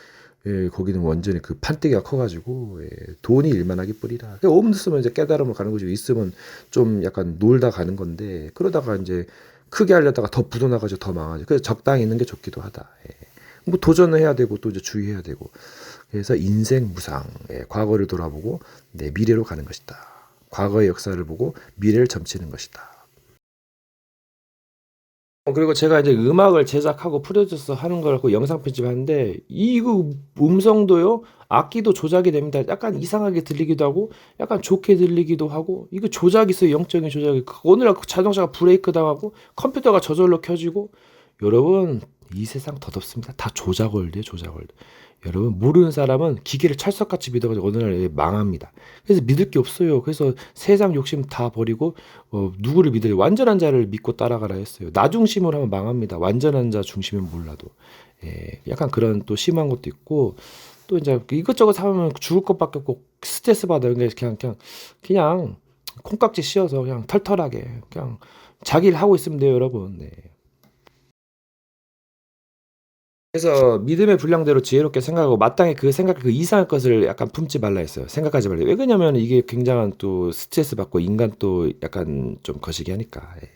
거기는 완전히 그 판때기가 커가지고 돈이 일만하기 뿌리라. 없으면 이제 깨달음을 가는 거죠. 있으면 좀 약간 놀다 가는 건데 그러다가 이제 크게 하려다가 더 굳어나가지고 더 망하죠. 그래서 적당히 있는 게 좋기도 하다. 뭐 도전을 해야 되고 또 이제 주의해야 되고. 그래서 인생 무상, 과거를 돌아보고 내 미래로 가는 것이다. 과거의 역사를 보고 미래를 점치는 것이다. 그리고 제가 이제 음악을 제작하고 프로듀서 하는 걸 갖고 영상 편집하는데 이거 음성도요 악기도 조작이 됩니다. 약간 이상하게 들리기도 하고 약간 좋게 들리기도 하고 이거 조작이 있어요. 영적인 조작이. 어느 날 자동차가 브레이크 당하고 컴퓨터가 저절로 켜지고 여러분 이 세상 덧없습니다. 다 조작 원리예요. 조작 원리. 여러분 모르는 사람은 기계를 찰석같이 믿어가지고 어느 날 망합니다. 그래서 믿을 게 없어요. 그래서 세상 욕심 다 버리고 누구를 믿어요? 완전한 자를 믿고 따라가라 했어요. 나 중심으로 하면 망합니다. 완전한 자 중심은 몰라도. 예, 약간 그런 또 심한 것도 있고 또 이제 이것저것 사면 죽을 것밖에 없고 스트레스 받아요. 근데 그냥 콩깍지 씌워서 그냥 털털하게 그냥 자기 일 하고 있으면 돼요, 여러분. 네. 그래서 믿음의 분량대로 지혜롭게 생각하고 마땅히 그 생각 그 이상의 것을 약간 품지 말라 했어요. 생각하지 말라. 왜 그러냐면 이게 굉장한 또 스트레스 받고 인간 또 약간 좀 거시기 하니까. 예.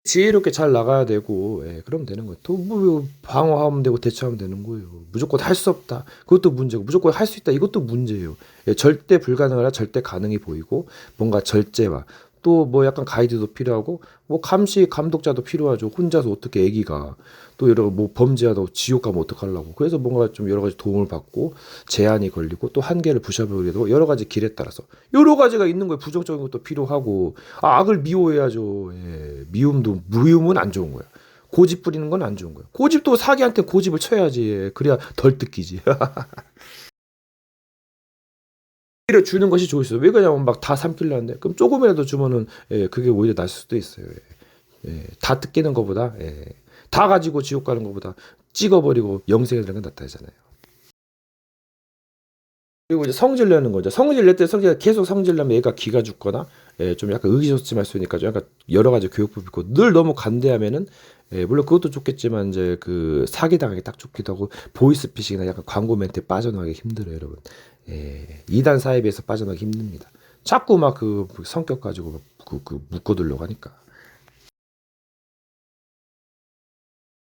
지혜롭게 잘 나가야 되고, 예, 그러면 되는 거예요. 또 뭐 방어하면 되고 대처하면 되는 거예요. 무조건 할 수 없다. 그것도 문제고, 무조건 할 수 있다. 이것도 문제예요. 예, 절대 불가능하라 절대 가능이 보이고, 뭔가 절제와 또 뭐 약간 가이드도 필요하고, 뭐 감시 감독자도 필요하죠. 혼자서 어떻게 애기가 또 여러 뭐 범죄하다고 지옥 가면 어떡하려고. 그래서 뭔가 좀 여러 가지 도움을 받고 제한이 걸리고 또 한계를 부셔버리고 여러 가지 길에 따라서 여러 가지가 있는 거예요. 부정적인 것도 필요하고 악을 미워해야죠. 예. 미움은 안 좋은 거야. 고집 부리는 건 안 좋은 거야. 고집도 사기한테 고집을 쳐야지. 예. 그래야 덜 뜯기지. 오히려 주는 것이 좋을 수 있어요. 왜 그러냐면 막 다 삼키려 하는데 그럼 조금이라도 주면은 예, 그게 오히려 날 수도 있어요. 예. 예. 다 뜯기는 것보다 예. 다 가지고 지옥 가는 것보다 찍어버리고 영생에 들어간 게 낫다잖아요. 그리고 이제 성질 내는 거죠. 성질 낼 때 성질 계속 성질 내면 얘가 기가 죽거나 예, 좀 약간 의기소침할 수 있으니까 좀 약간 여러 가지 교육법 있고 늘 너무 간대하면은 예, 물론 그것도 좋겠지만 이제 그 사기당하기 딱 좋기도 하고 보이스피싱이나 약간 광고 멘트에 빠져나가기 힘들어요, 여러분. 예, 2단 사이비에서 빠져나가기 힘듭니다. 자꾸 막 그 성격 가지고 그 묶어두려고 하니까.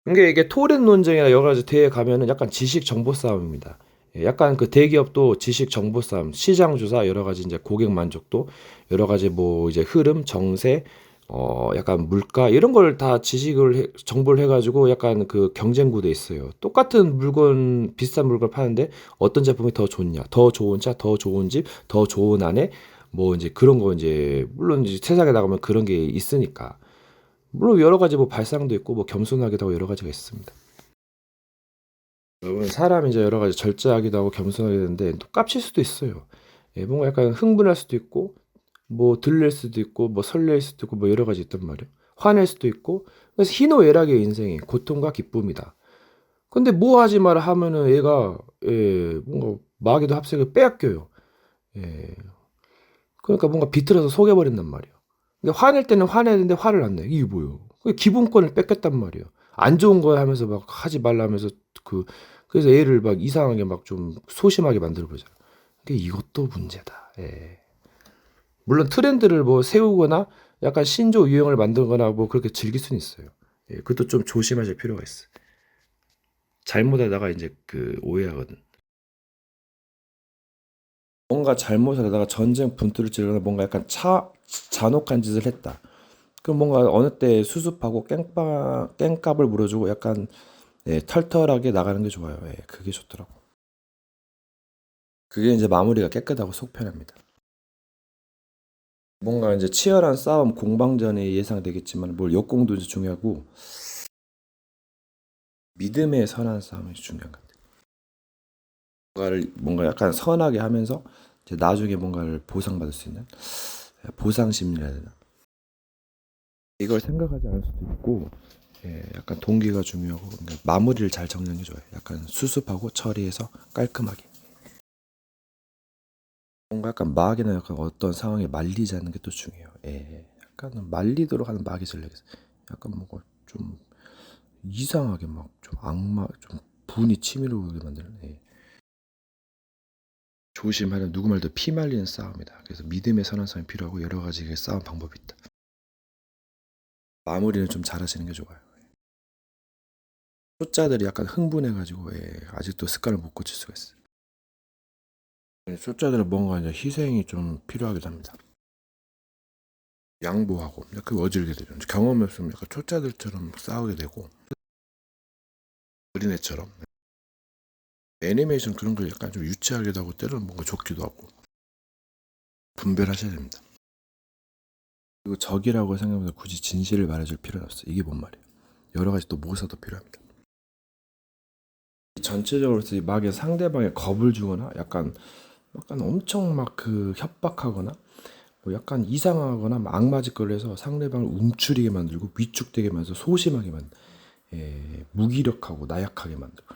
이게 토론 논쟁이나 여러 가지 대회 가면은 약간 지식 정보 싸움입니다. 예, 약간 그 대기업도 지식 정보 싸움, 시장 조사 여러 가지 이제 고객 만족도 여러 가지 뭐 이제 흐름, 정세, 약간 물가 이런 걸 다 정보를 해가지고 약간 그 경쟁 구도에 있어요. 똑같은 물건 비싼 물건 파는데 어떤 제품이 더 좋냐, 더 좋은 차, 더 좋은 집, 더 좋은 아내 뭐 이제 그런 거 이제 물론 이제 세상에 나가면 그런 게 있으니까. 물론 여러 가지 뭐 발상도 있고 뭐 겸손하기도 하고 여러 가지가 있습니다. 여러분 사람이 이제 여러 가지 절제하기도 하고 겸손하게 되는데 또 깝칠 수도 있어요. 예, 뭔가 약간 흥분할 수도 있고 뭐 들릴 수도 있고 뭐 설렐 수도 있고 뭐 여러 가지 있단 말이에요. 화낼 수도 있고 그래서 희노애락의 인생이 고통과 기쁨이다. 근데 뭐 하지 마라 하면은 얘가 예, 뭔가 마귀도 합색을 빼앗겨요. 예, 그러니까 뭔가 비틀어서 속여버린단 말이에요. 근데 화낼 때는 화내는데 화를 안 내. 이게 뭐예요? 기분권을 뺏겼단 말이에요. 안 좋은 거 하면서 막 하지 말라 하면서 그 그래서 애를 막 이상하게 막 좀 소심하게 만들어 보잖아. 근데 이것도 문제다. 예. 물론 트렌드를 뭐 세우거나 약간 신조 유행을 만들거나 뭐 그렇게 즐길 수는 있어요. 예, 그것도 좀 조심하실 필요가 있어. 잘못하다가 이제 그 오해하거든. 뭔가 잘못하다가 전쟁 분투를 찌르거나 뭔가 약간 잔혹한 짓을 했다. 그럼 뭔가 어느 때 수습하고 깽값을 물어주고 약간 예, 털털하게 나가는 게 좋아요. 예, 그게 좋더라고. 그게 이제 마무리가 깨끗하고 속 편합니다. 뭔가 이제 치열한 싸움, 공방전이 예상되겠지만 뭘 역공도 이제 중요하고 믿음의 선한 싸움이 중요한 것 같아요. 뭔가 약간 선하게 하면서 이제 나중에 뭔가를 보상받을 수 있는 보상 심리라 해야 되나? 이걸 생각하지 않을 수도 있고 예, 약간 동기가 중요하고 그러니까 마무리를 잘 정리하는 게 좋아요. 약간 수습하고 처리해서 깔끔하게. 뭔가 약간 막이나 약간 어떤 상황에 말리지 않는 게 또 중요해요. 예. 약간 말리도록 하는 막이 전략이 있어요. 약간 뭔가 좀 이상하게 막 좀 악마, 좀 분이 치밀어 오게 만드는, 예. 조심하면 누구 말도 피 말리는 싸움이다. 그래서 믿음의 선한 싸움이 필요하고 여러 가지 싸움 방법이 있다. 마무리는 좀 잘하시는 게 좋아요. 초짜들이 약간 흥분해가지고, 예. 아직도 습관을 못 고칠 수가 있어요. 초짜들은 뭔가 이제 희생이 좀 필요하기도 합니다. 양보하고 그 어질게 되죠. 경험이 없으면 약간 초짜들처럼 싸우게 되고 어린애처럼 애니메이션 그런 걸 약간 좀 유치하기도 하고 때로는 뭔가 좋기도 하고 분별하셔야 됩니다. 그리고 적이라고 생각하면 굳이 진실을 말해줄 필요는 없어요. 이게 뭔 말이에요. 여러 가지 또 모사도 필요합니다. 전체적으로 막의 상대방의 겁을 주거나 약간 엄청 막 그 협박하거나 뭐 약간 이상하거나 막 악마짓거리를 해서 상대방을 움츠리게 만들고 위축되게 만들어서 소심하게 무기력하고 나약하게 만들고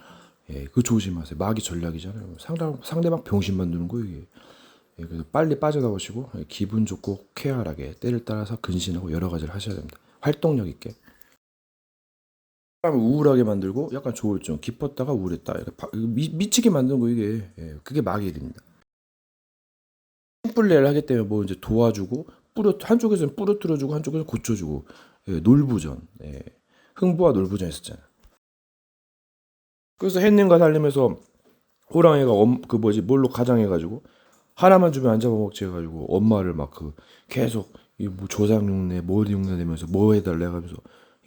그 조심하세요. 마귀 전략이잖아요. 상대방 병신 만드는 거예요 이게. 그래서 빨리 빠져나오시고 기분 좋고 쾌활하게 때를 따라서 근신하고 여러 가지를 하셔야 됩니다. 활동력 있게. 사람을 우울하게 만들고 약간 조울증, 기뻤다가 우울했다. 미치게 만드는 거 이게 그게 마귀입니다. 팀플레이를 하기 때문에 뭐 이제 도와주고 한쪽에서는 부러뜨려주고 한쪽에서 고쳐주고 놀부전, 흥부와 놀부전 있었잖아요. 그래서 햇님과 살림에서 호랑이가 그 뭐지 뭘로 가장해가지고 하나만 주면 안 잡아먹지 해가지고 엄마를 막 그 계속 이 뭐 조상 흉내 뭐 흉내 내면서 뭐 해달래 하면서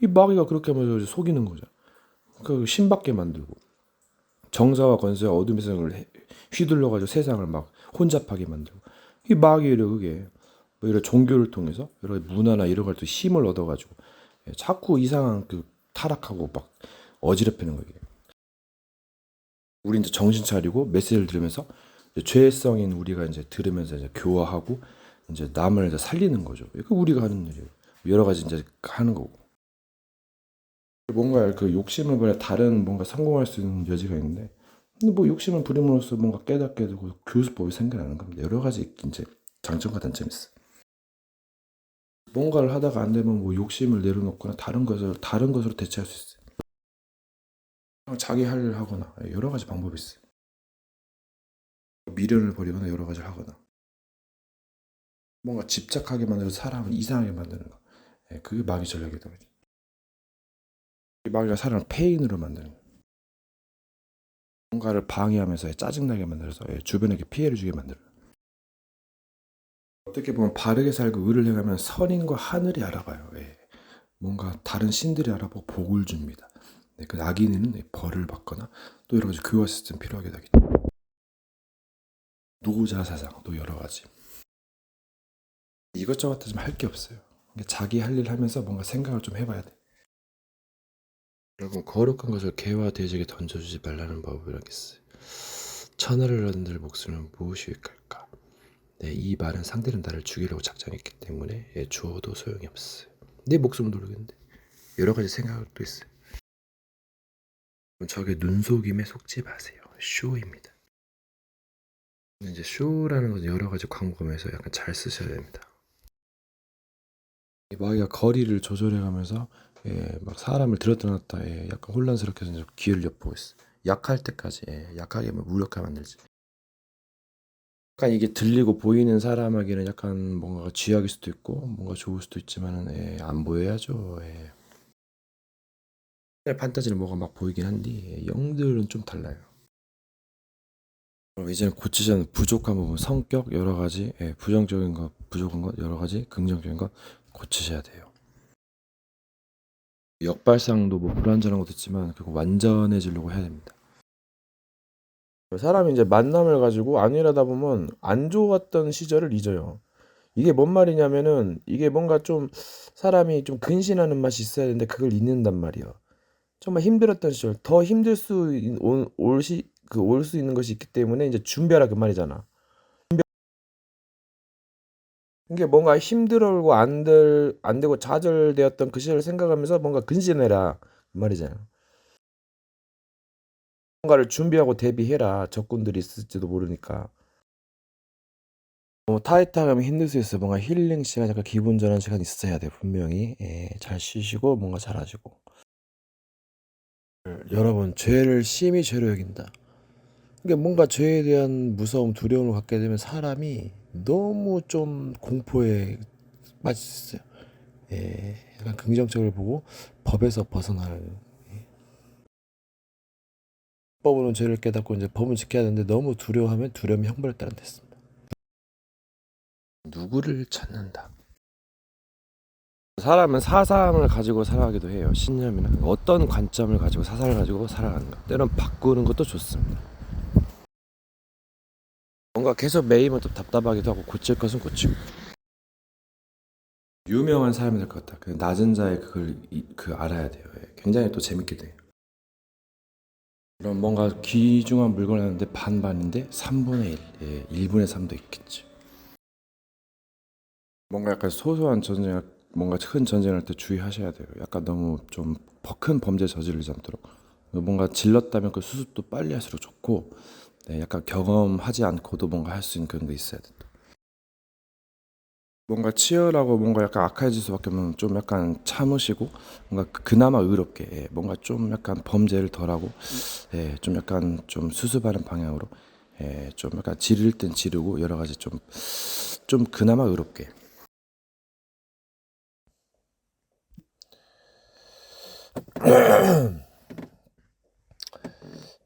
이 마귀가 그렇게 하면서 속이는 거죠. 그 신받게 만들고 정사와 권세와 어둠의 세상을 휘둘러가지고 세상을 막 혼잡하게 만들고 이 마귀를 그게 뭐 이런 종교를 통해서 여러 문화나 이런 걸 또 힘을 얻어가지고 자꾸 이상한 그 타락하고 막 어지럽히는 거예요. 우리 이제 정신 차리고 메시지를 들으면서 죄성인 우리가 이제 들으면서 이제 교화하고 이제 남을 이제 살리는 거죠. 그 우리가 하는 일이에요. 여러 가지 이제 하는 거고. 뭔가 그 욕심을 부려 다른 뭔가 성공할 수 있는 여지가 있는데, 근데 뭐 욕심을 부림으로써 뭔가 깨닫게 되고 교수법이 생겨나는 겁니다. 여러 가지 이제 장점과 단점이 있어. 뭔가를 하다가 안 되면 뭐 욕심을 내려놓거나 다른 것으로 대체할 수 있어요. 자기 할 일 하거나 여러 가지 방법이 있어요. 미련을 버리거나 여러 가지를 하거나 뭔가 집착하게 만들어서 사람을 이상하게 만드는 거. 그게 마귀 전략이다. 마귀가 사람을 페인으로 만드는 거예요. 뭔가를 방해하면서 짜증나게 만들어서 주변에게 피해를 주게 만들어요. 어떻게 보면 바르게 살고 의를 행하면 선인과 하늘이 알아봐요. 뭔가 다른 신들이 알아보고 복을 줍니다. 그 악인은 벌을 받거나 또 여러 가지 교화 시스템 필요하게 되겠죠. 노자 사상 또 여러 가지 이것저것 좀 할 게 없어요. 자기 할 일 하면서 뭔가 생각을 좀 해봐야 돼. 여러분 거룩한 것을 개와 돼지에게 던져주지 말라는 법을 하겠어요. 천하를 얻은들 목숨은 무엇일까? 이 말은 상대는 나를 죽이려고 작정했기 때문에 주어도 소용이 없어요. 내 목숨을 노리겠는데 여러 가지 생각도 있어요. 적의 눈속임에 속지 마세요. 쇼입니다. 이제 쇼라는 것은 여러 가지 광범위해서 약간 잘 쓰셔야 됩니다. 마귀가 거리를 조절해가면서 막 사람을 들었다 놨다 약간 혼란스럽게 해서 기회를 엿보고 있어. 약할 때까지 약하게 무력하게 만들지. 약간 이게 들리고 보이는 사람에게는 약간 뭔가 쥐약일 수도 있고 뭔가 좋을 수도 있지만은 안 보여야죠. 판타지는 뭐가 막 보이긴 한데 영들은 좀 달라요. 이제는 고치지 않은 부족한 부분, 성격 여러 가지, 부정적인 것, 부족한 것 여러 가지, 긍정적인 것 고치셔야 돼요. 역발상도 뭐 불완전한 것도 있지만 결국 완전해지려고 해야 됩니다. 사람이 이제 만남을 가지고 안일하다 보면 안 좋았던 시절을 잊어요. 이게 뭔 말이냐면은 이게 뭔가 좀 사람이 좀 근신하는 맛이 있어야 되는데 그걸 잊는단 말이에요. 정말 힘들었던 시절, 더 힘들 올 수 있는 것이 있기 때문에 이제 준비하라 그 말이잖아. 이게 뭔가 힘들고 안 되고 좌절되었던 그 시절을 생각하면서 뭔가 근신해라 그 말이잖아요. 뭔가를 준비하고 대비해라. 적군들이 있을지도 모르니까. 타이트하면 힘들 수 있어요. 뭔가 힐링 시간, 약간 기분 전환 시간 있어야 돼 분명히. 잘 쉬시고 뭔가 잘하시고. 여러분 죄를 심히 죄로 여긴다. 그러니까 뭔가 죄에 대한 무서움, 두려움을 갖게 되면 사람이 너무 좀 공포에 빠질 수 있어요. 약간 긍정적으로 보고 법에서 벗어날 법으로 죄를 깨닫고 이제 법을 지켜야 되는데 너무 두려워하면 두려움이 형벌에 따른 됐습니다. 누구를 찾는다. 사람은 사상을 가지고 살아가기도 해요. 신념이나 어떤 관점을 가지고 사상을 가지고 살아가는 것. 때론 바꾸는 것도 좋습니다. 뭔가 계속 매이면 또 답답하기도 하고 고칠 것은 고치고. 유명한 사람이 될 것 같다. 그 낮은 자의 그걸 알아야 돼요. 굉장히 또 재밌게 돼요. 그럼 뭔가 귀중한 물건을 하는데 반반인데 3분의 1, 1분의 3도 있겠지. 뭔가 약간 소소한 전쟁, 뭔가 큰 전쟁할 때 주의하셔야 돼요. 약간 너무 좀 큰 범죄 저지르지 않도록. 뭔가 질렀다면 그 수습도 빨리 할수록 좋고, 약간 경험하지 않고도 뭔가 할 수 있는 그런 게 있어야 돼. 뭔가 치열하고 뭔가 약간 악해질 수밖에 없는 좀 약간 참으시고 뭔가 그나마 의롭게 뭔가 좀 약간 범죄를 덜하고 좀 약간 좀 수습하는 방향으로 좀 약간 지를 땐 지르고 여러 가지 좀 그나마 의롭게.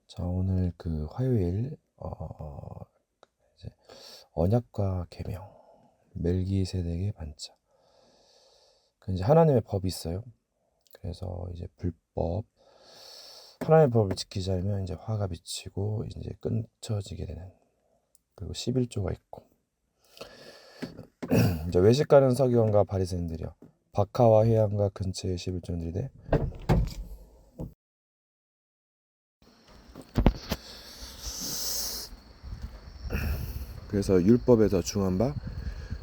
자, 오늘 그 화요일 이제 언약과 계명 멜기세덱의 반차. 그 이제 하나님의 법이 있어요. 그래서 이제 불법 하나님의 법을 지키지 않으면 이제 화가 비치고 이제 끊쳐지게 되는, 그리고 11조가 있고 이제 외식가는 서기관과 바리새인들이요 박하와 회당과 근처의 11조들인데, 그래서 율법에서 중한 바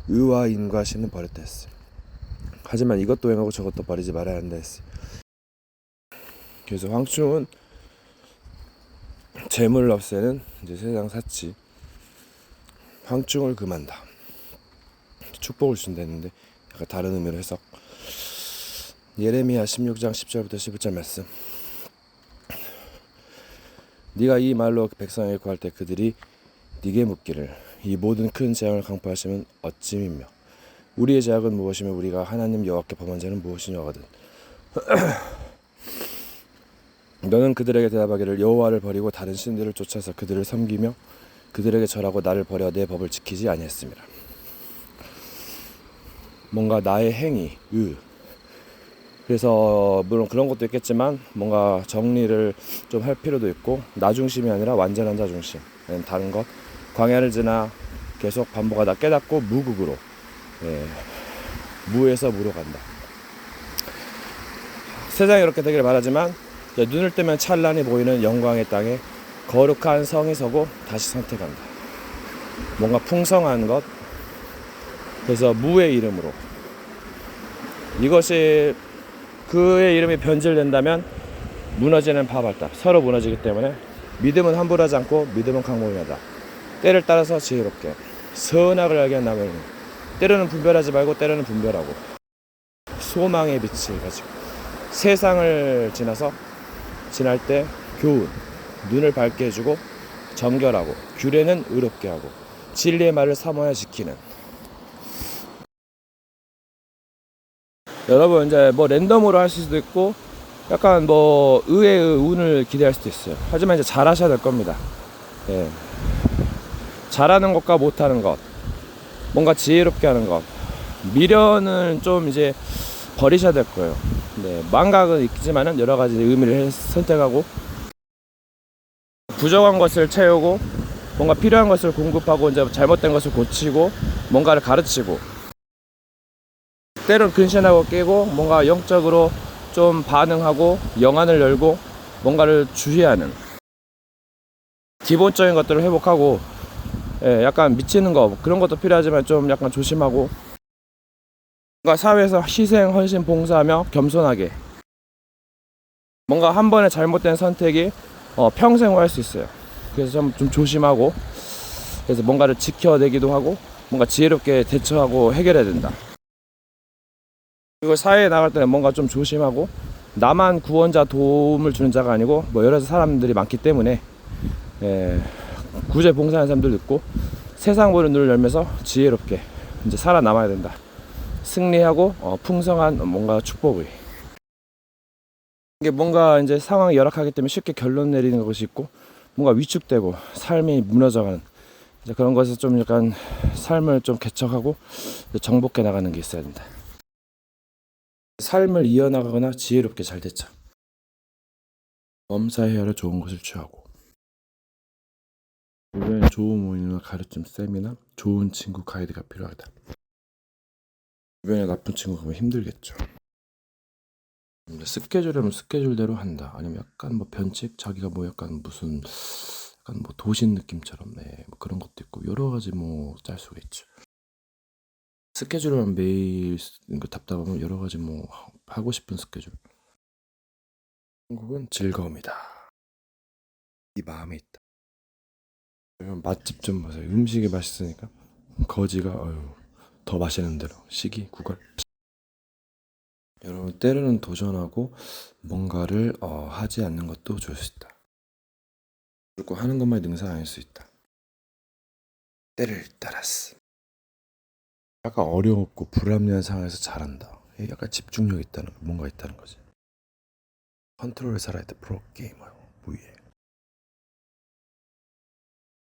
의와 인과 신은 버렸다 했어요. 하지만 이것도 행하고 저것도 버리지 말아야 한다 했어요. 그래서 황충은 재물을 없애는 이제 세상 사치, 황충을 금한다, 축복을 준다 했는데 약간 다른 의미로 해석. 예레미야 16장 10절부터 11절 말씀. 네가 이 말로 백성에게 구할 때 그들이 네게 묻기를 이 모든 큰 재앙을 강포하시면 어찌미며 우리의 죄악은 무엇이며 우리가 하나님 여호와께 범한 죄는 무엇이냐 하거든. 너는 그들에게 대답하기를 여호와를 버리고 다른 신들을 쫓아서 그들을 섬기며 그들에게 절하고 나를 버려 내 법을 지키지 아니했습니다. 뭔가 나의 행위, 그래서 물론 그런 것도 있겠지만 뭔가 정리를 좀 할 필요도 있고, 나 중심이 아니라 완전한 자 중심, 다른 것 광야를 지나 계속 반복하다 깨닫고 무국으로, 무에서 무로 간다. 세상이 이렇게 되기를 바라지만 눈을 뜨면 찬란히 보이는 영광의 땅에 거룩한 성이 서고 다시 선택한다. 뭔가 풍성한 것, 그래서 무의 이름으로, 이것이 그의 이름이 변질된다면 무너지는 파발다, 서로 무너지기 때문에 믿음은 함부로하지 않고 믿음은 강목이하다. 때를 따라서 지혜롭게 선악을 알게 한 나무는 때로는 분별하지 말고 때로는 분별하고 소망의 빛을 가지고 세상을 지날 때 교훈, 눈을 밝게 해주고 정결하고 규례는 의롭게 하고 진리의 말을 사모하여 지키는. 여러분 이제 뭐 랜덤으로 할 수도 있고 약간 뭐 의의 운을 기대할 수도 있어요. 하지만 이제 잘하셔야 될 겁니다. 잘하는 것과 못하는 것, 뭔가 지혜롭게 하는 것, 미련은 좀 이제 버리셔야 될 거예요. 망각은 있지만은 여러 가지 의미를 선택하고 부족한 것을 채우고 뭔가 필요한 것을 공급하고 이제 잘못된 것을 고치고 뭔가를 가르치고, 때론 근신하고 깨고 뭔가 영적으로 좀 반응하고 영안을 열고 뭔가를 주의하는 기본적인 것들을 회복하고, 약간 미치는 거 그런 것도 필요하지만 좀 약간 조심하고 뭔가 사회에서 희생, 헌신, 봉사하며 겸손하게, 뭔가 한 번의 잘못된 선택이 평생 후회할 수 있어요. 그래서 좀 조심하고, 그래서 뭔가를 지켜내기도 하고 뭔가 지혜롭게 대처하고 해결해야 된다. 그리고 사회에 나갈 때는 뭔가 좀 조심하고, 나만 구원자 도움을 주는 자가 아니고 뭐 여러 사람들이 많기 때문에 구제 봉사하는 사람들도 있고 세상 보는 눈을 열면서 지혜롭게 이제 살아남아야 된다. 승리하고 풍성한 뭔가 축복을. 이게 뭔가 이제 상황이 열악하기 때문에 쉽게 결론 내리는 것이 있고, 뭔가 위축되고 삶이 무너져가는 이제 그런 것에서 좀 약간 삶을 좀 개척하고 정복해 나가는 게 있어야 된다. 삶을 이어나가거나 지혜롭게 잘 됐죠. 범사해야를 좋은 것을 취하고, 주변에 좋은 모임이나 가르침 쌤이나 좋은 친구 가이드가 필요하다. 주변에 나쁜 친구 가면 힘들겠죠. 스케줄이면 스케줄대로 한다. 아니면 약간 뭐 변칙, 자기가 뭐 약간 무슨 약간 뭐 도신 느낌처럼 뭐 그런 것도 있고 여러 가지 뭐 짤 수가 있죠. 스케줄만 매일 답답하면 여러 가지 뭐 하고 싶은 스케줄. 한국은 즐거움이다. 이 마음에 있다. 맛집 좀 보세요. 음식이 맛있으니까 거지가 더 맛있는 대로 시기 구걸. 여러분 때로는 도전하고 뭔가를 하지 않는 것도 좋을 수 있다. 그리고 하는 것만 능사 아닐 수 있다. 때를 따랐어. 약간 어렵고 불합리한 상황에서 잘한다. 약간 집중력 있다는 뭔가 있다는 거지. 컨트롤을 살아야 돼. 프로게이머요. 무예.